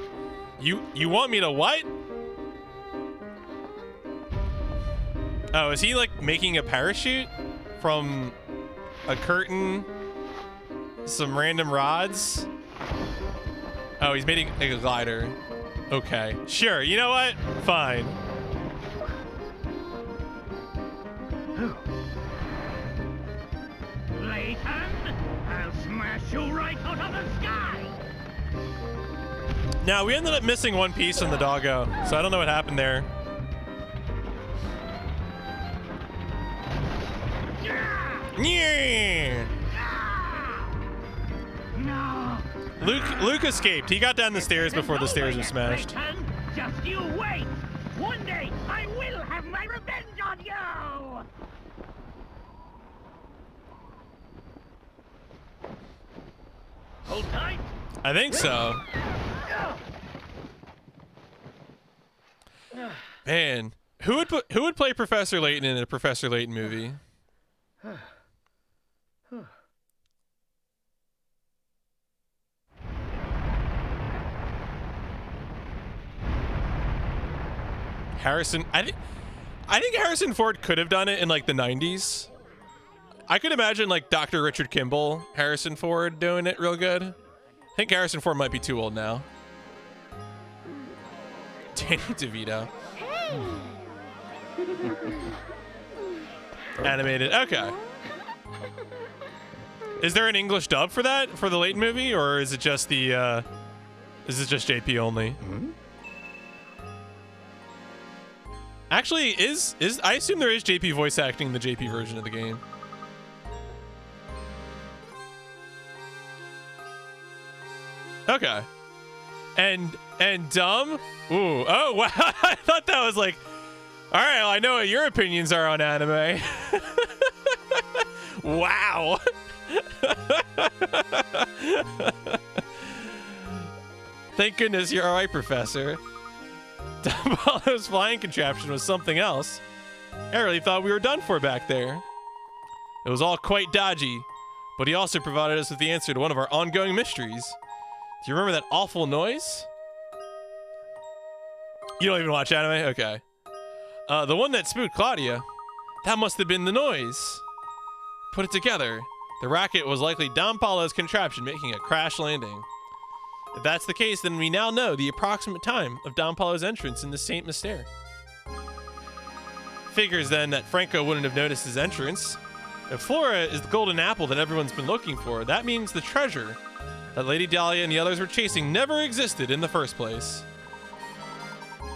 You want me to what? Oh, is he like making a parachute from a curtain? Some random rods? Oh, he's making a glider. Okay, sure. You know what? Fine. Layton, I'll smash you right out of the sky! Now, we ended up missing one piece in the doggo, so I don't know what happened there. Yeah! No! Luke escaped. He got down the stairs before the stairs were smashed. Layton, just you wait! One day, I will have my revenge on you! Hold tight! I think so. Man, who would play Professor Layton in a Professor Layton movie? Harrison, I think Harrison Ford could have done it in like the 90s. I could imagine like Dr. Richard Kimball, Harrison Ford doing it real good. I think Harrison Ford might be too old now. Danny DeVito. Animated. Okay. Is there an English dub for that, for the Layton movie, or is it just the is it just JP only? Actually, is I assume there is JP voice acting in the JP version of the game. Okay. And dumb? Ooh. Oh, wow. I thought that was like, all right, well, I know what your opinions are on anime. Wow. Thank goodness you're all right, Professor. Apollo's flying contraption was something else. I really thought we were done for back there. It was all quite dodgy, but he also provided us with the answer to one of our ongoing mysteries. Do you remember that awful noise? You don't even watch anime? Okay. The one that spooked Claudia. That must have been the noise. Put it together. The racket was likely Don Paulo's contraption making a crash landing. If that's the case, then we now know the approximate time of Don Paulo's entrance in the Saint Mystere. Figures then that Franco wouldn't have noticed his entrance. If Flora is the golden apple that everyone's been looking for, that means the treasure that Lady Dahlia and the others were chasing never existed in the first place.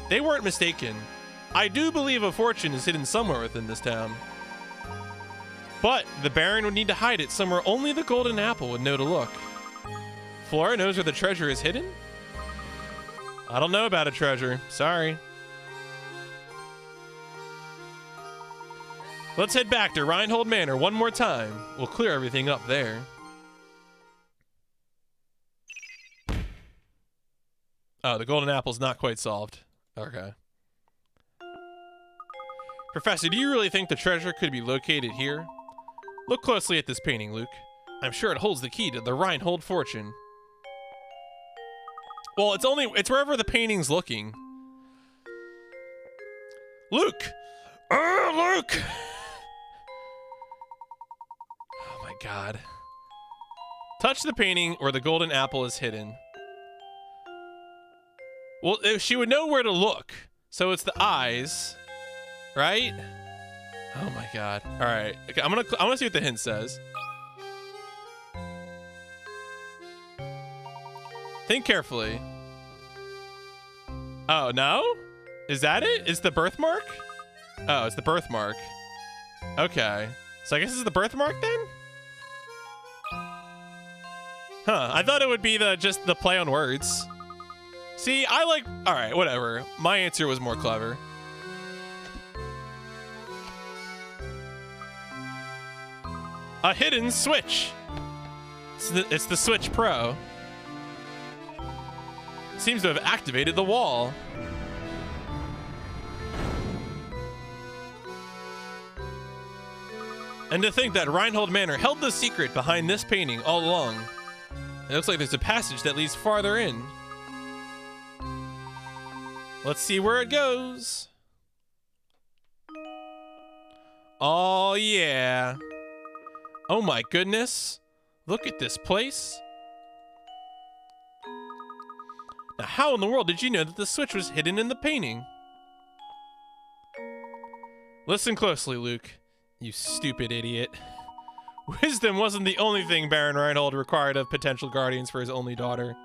They weren't mistaken. I do believe a fortune is hidden somewhere within this town. But the Baron would need to hide it somewhere only the golden apple would know to look. Flora knows where the treasure is hidden? I don't know about a treasure. Sorry. Let's head back to Reinhold Manor one more time. We'll clear everything up there. Oh, the golden apple's not quite solved. Okay. Professor, do you really think the treasure could be located here? Look closely at this painting, Luke. I'm sure it holds the key to the Reinhold fortune. Well, it's wherever the painting's looking. Luke! Luke! Oh my god. Touch the painting where the golden apple is hidden. Well, she would know where to look. So it's the eyes, right? Oh my god. All right. Okay, I'm gonna see what the hint says. Think carefully. Oh, no? Is that it? It's the birthmark? Oh, it's the birthmark. Okay. So I guess it's the birthmark then? Huh. I thought it would be just the play on words. See, all right, whatever. My answer was more clever. A hidden switch. It's the Switch Pro. Seems to have activated the wall. And to think that Reinhold Manor held the secret behind this painting all along. It looks like there's a passage that leads farther in. Let's see where it goes. Oh, yeah. Oh, my goodness. Look at this place. Now, how in the world did you know that the switch was hidden in the painting? Listen closely, Luke. You stupid idiot. Wisdom wasn't the only thing Baron Reinhold required of potential guardians for his only daughter.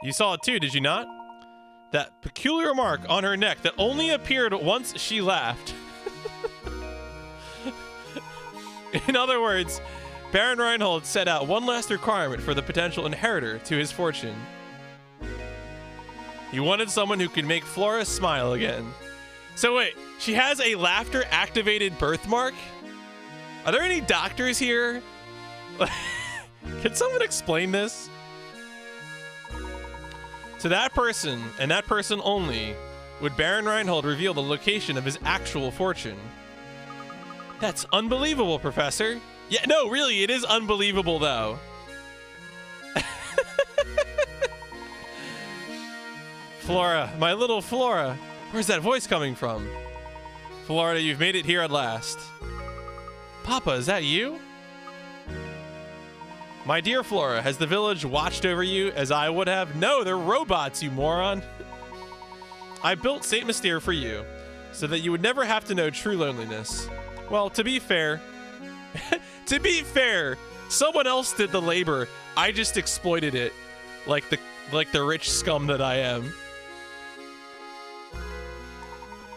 You saw it too, did you not? That peculiar mark on her neck that only appeared once she laughed. In other words, Baron Reinhold set out one last requirement for the potential inheritor to his fortune. He wanted someone who could make Flora smile again. So wait, she has a laughter-activated birthmark? Are there any doctors here? Can someone explain this? To that person, and that person only, would Baron Reinhold reveal the location of his actual fortune. That's unbelievable, Professor. Yeah, no, really, it is unbelievable, though. Flora, my little Flora. Where's that voice coming from? Florida, you've made it here at last. Papa, is that you? My dear Flora, has the village watched over you as I would have? No, they're robots, you moron. I built Saint Mystere for you, so that you would never have to know true loneliness. Well, to be fair, someone else did the labor. I just exploited it, like the rich scum that I am.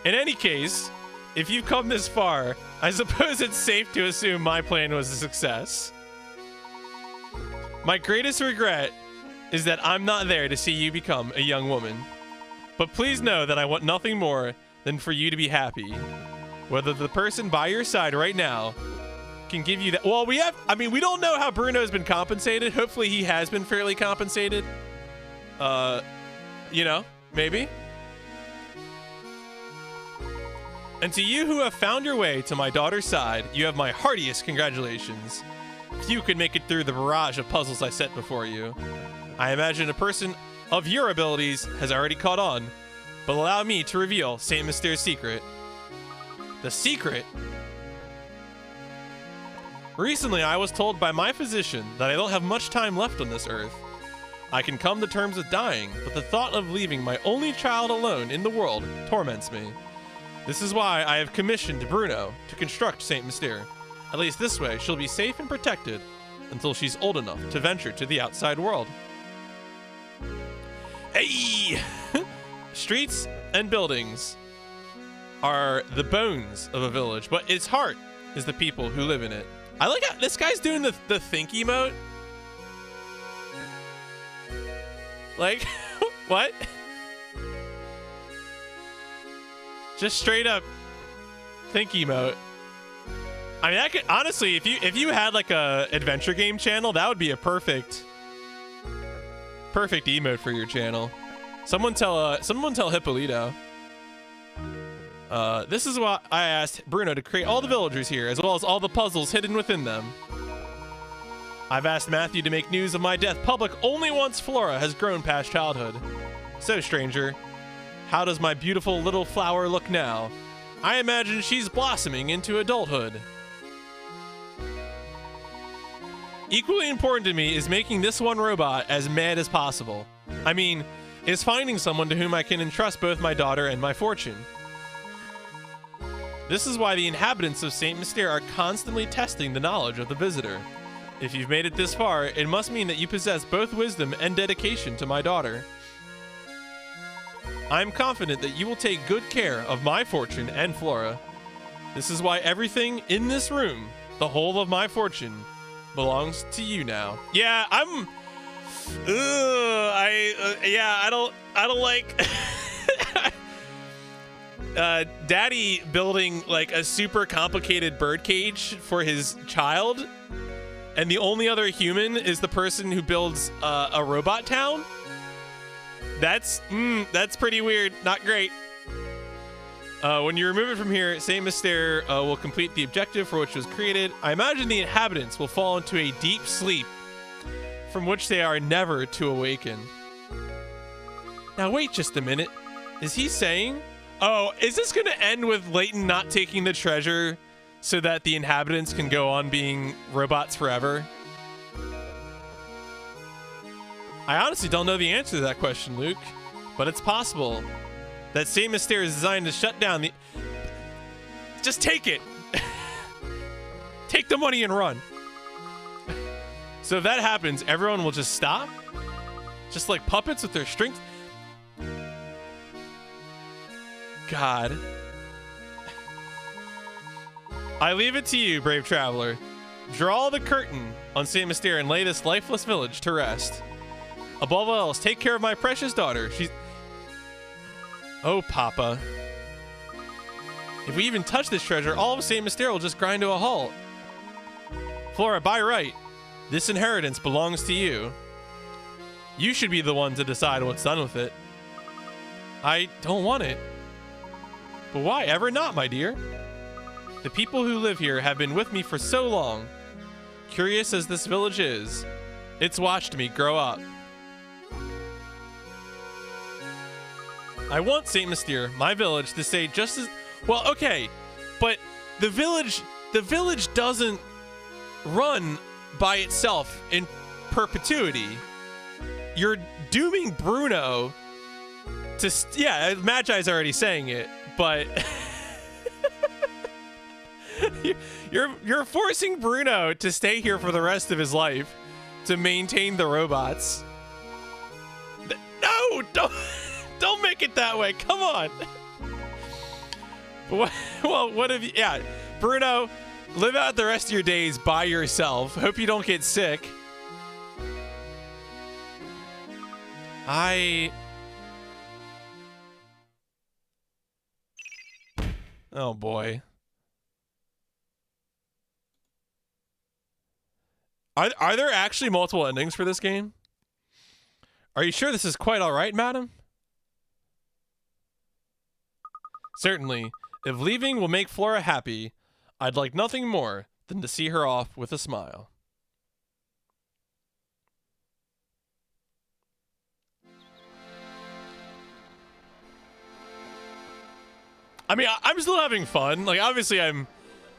In any case, if you've come this far, I suppose it's safe to assume my plan was a success. My greatest regret is that I'm not there to see you become a young woman. But please know that I want nothing more than for you to be happy. Whether the person by your side right now can give you that. Well, we don't know how Bruno's been compensated. Hopefully he has been fairly compensated. You know, maybe. And to you who have found your way to my daughter's side, you have my heartiest congratulations. Few could make it through the barrage of puzzles I set before you. I imagine a person of your abilities has already caught on, but allow me to reveal Saint Mystere's secret. The secret? Recently, I was told by my physician that I don't have much time left on this earth. I can come to terms with dying, but the thought of leaving my only child alone in the world torments me. This is why I have commissioned Bruno to construct Saint Mystere. At least this way, she'll be safe and protected until she's old enough to venture to the outside world. Hey! Streets and buildings are the bones of a village, but its heart is the people who live in it. I like how this guy's doing the think emote. Like, what? Just straight up think emote. I mean, I could honestly, if you had like a adventure game channel, that would be a perfect emote for your channel. Someone tell Hippolito. This is why I asked Bruno to create all the villagers here, as well as all the puzzles hidden within them. I've asked Matthew to make news of my death public only once Flora has grown past childhood. So, stranger, how does my beautiful little flower look now? I imagine she's blossoming into adulthood. Equally important to me is making this one robot as mad as possible. I mean, is finding someone to whom I can entrust both my daughter and my fortune. This is why the inhabitants of Saint Mystere are constantly testing the knowledge of the visitor. If you've made it this far, it must mean that you possess both wisdom and dedication to my daughter. I'm confident that you will take good care of my fortune and Flora. This is why everything in this room, the whole of my fortune, belongs to you now. Yeah, I don't like Daddy building like a super complicated birdcage for his child, and the only other human is the person who builds a robot town. That's pretty weird. Not great. When you remove it from here, Saint Mystere will complete the objective for which it was created. I imagine the inhabitants will fall into a deep sleep from which they are never to awaken. Now wait just a minute. Is he saying Oh, is this gonna end with Layton not taking the treasure so that the inhabitants can go on being robots forever? I honestly don't know the answer to that question, Luke, but it's possible that Saint Mystere is designed to shut down the... Just take it. Take the money and run. So if that happens, everyone will just stop? Just like puppets with their strings? God. I leave it to you, brave traveler. Draw the curtain on Saint Mystere and lay this lifeless village to rest. Above all else, take care of my precious daughter. She's... Oh, Papa. If we even touch this treasure, all of Saint Mystere will just grind to a halt. Flora, by right, this inheritance belongs to you. You should be the one to decide what's done with it. I don't want it. But why ever not, my dear? The people who live here have been with me for so long. Curious as this village is, it's watched me grow up. I want Saint Mystere, my village, to stay just as... Well, okay, but the village doesn't run by itself in perpetuity. You're dooming Bruno to... Yeah, Magi's already saying it, but... you're forcing Bruno to stay here for the rest of his life to maintain the robots. No, don't make it that way. Come on. Well, what if you... Yeah, Bruno, live out the rest of your days by yourself. Hope you don't get sick. Oh, boy. Are there actually multiple endings for this game? Are you sure this is quite all right, madam? Certainly. If leaving will make Flora happy, I'd like nothing more than to see her off with a smile. I mean, I'm still having fun. Like, obviously, I'm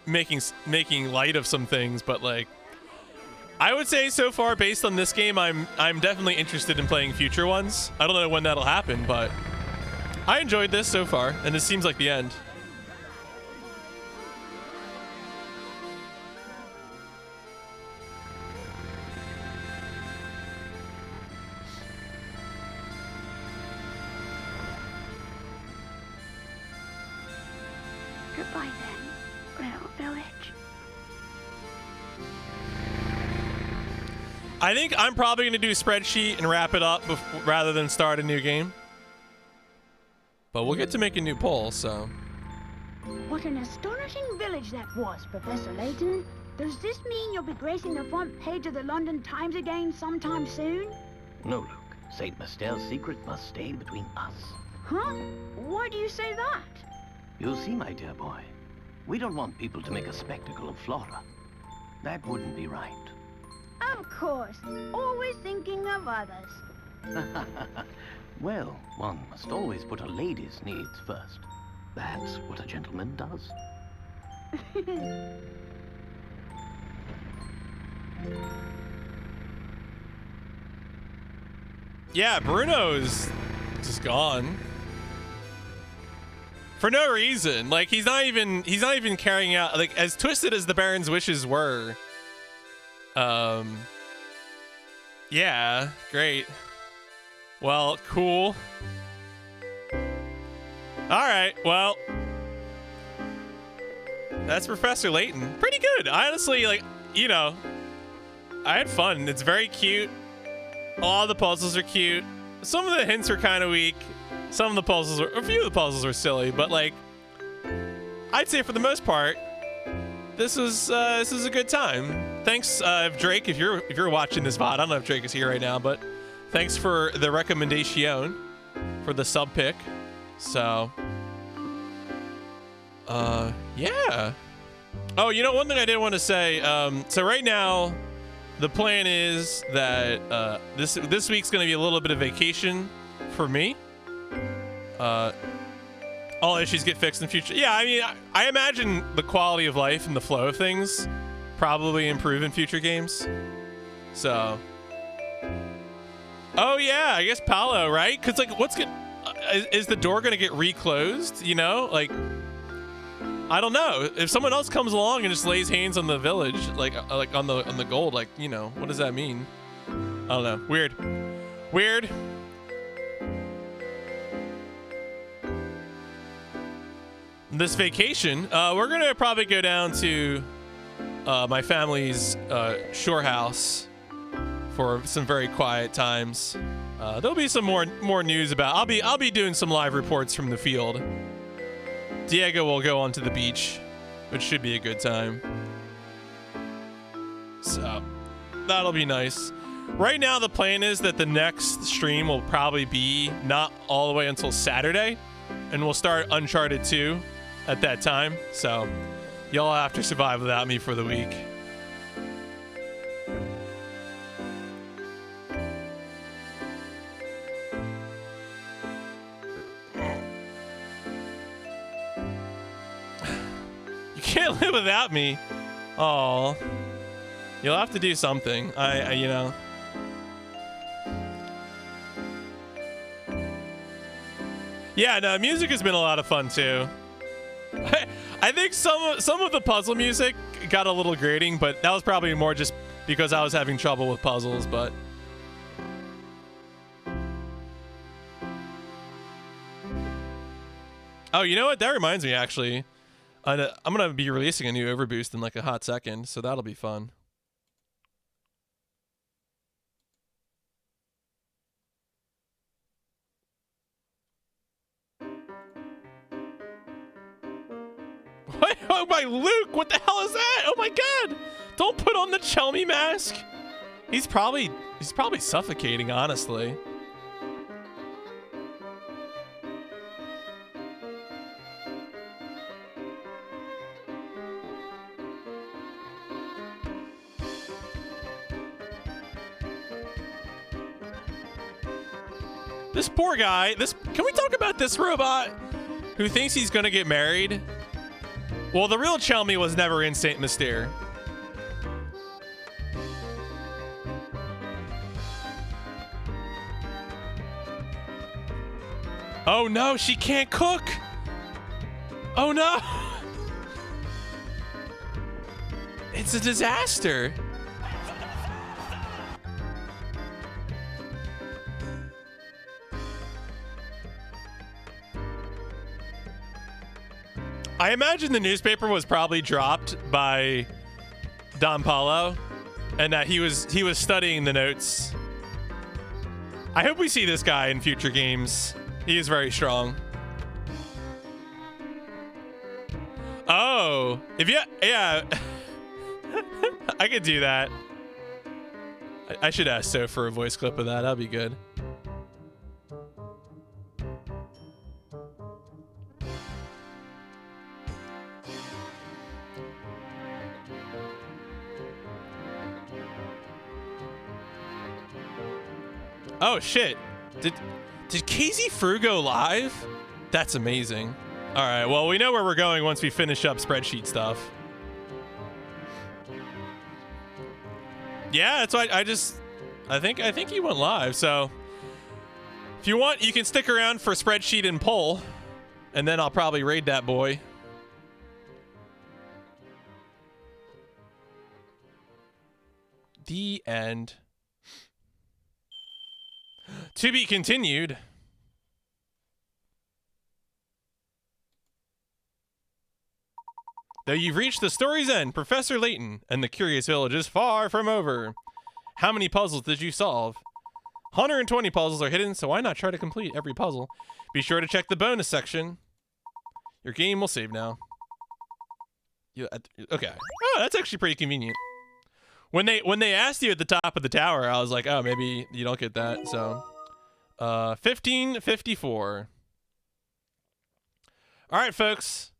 making light of some things, but like, I would say so far, based on this game, I'm definitely interested in playing future ones. I don't know when that'll happen, but I enjoyed this so far, and this seems like the end. Goodbye then, little village. I think I'm probably going to do a spreadsheet and wrap it up rather than start a new game. But we'll get to make a new poll, so... What an astonishing village that was, Professor Layton. Does this mean you'll be gracing the front page of the London Times again sometime soon? No, Luke. Saint Mystere's secret must stay between us. Huh? Why do you say that? You'll see, my dear boy. We don't want people to make a spectacle of Flora. That wouldn't be right. Of course. Always thinking of others. Well, one must always put a lady's needs first. That's what a gentleman does. Yeah, Bruno's just gone. For no reason. Like, he's not even carrying out, like, as twisted as the Baron's wishes were. Yeah, great. Well, cool. Alright, well. That's Professor Layton. Pretty good. Honestly, like, you know, I had fun. It's very cute. All the puzzles are cute. Some of the hints are kind of weak. Some of the puzzles were, a few of the puzzles were silly, but like, I'd say for the most part, this is a good time. Thanks, Drake, if you're watching this VOD. I don't know if Drake is here right now, but thanks for the recommendation for the sub pick. So, yeah. Oh, you know, one thing I did want to say. So right now, the plan is that this week's gonna be a little bit of vacation for me. all issues get fixed in the future. Yeah, I mean, I imagine the quality of life and the flow of things probably improve in future games. So, oh yeah, I guess Paolo, right? Because like, is the door gonna get reclosed? You know, like, I don't know. If someone else comes along and just lays hands on the village, like on the gold, like, you know, what does that mean? I don't know. Weird. This vacation, we're gonna probably go down to my family's shore house for some very quiet times. There'll be some more news about. I'll be doing some live reports from the field. Diego will go onto the beach, which should be a good time. So that'll be nice. Right now, the plan is that the next stream will probably be not all the way until Saturday, and we'll start Uncharted 2 at that time. So y'all have to survive without me for the week. You can't live without me. Oh, you'll have to do something. I you know. Yeah, no, music has been a lot of fun too. I think some of the puzzle music got a little grating, but that was probably more just because I was having trouble with puzzles, but oh, you know what? That reminds me, actually. I'm gonna be releasing a new overboost in like a hot second, so that'll be fun. What? Oh my Luke, what the hell is that? Oh my god! Don't put on the Chelmy mask. He's probably suffocating, honestly. This poor guy, can we talk about this robot who thinks he's gonna get married? Well, the real Chelmy was never in Saint Mystere. Oh no, she can't cook! Oh no! It's a disaster! I imagine the newspaper was probably dropped by Don Paulo, and that he was studying the notes. I hope we see this guy in future games. He is very strong. Oh, yeah, I could do that. I should ask So for a voice clip of that. That'd be good. Oh shit! Did KZ Fru go live? That's amazing. All right, well, we know where we're going once we finish up spreadsheet stuff. Yeah, that's why I think he went live. So if you want, you can stick around for spreadsheet and poll, and then I'll probably raid that boy. The end. To be continued. Though you've reached the story's end, Professor Layton and the Curious Village is far from over. How many puzzles did you solve? 120 puzzles are hidden, so why not try to complete every puzzle? Be sure to check the bonus section. Your game will save now. Okay. Oh, that's actually pretty convenient. When they asked you at the top of the tower, I was like, oh, maybe you don't get that. So, 1554. All right, folks.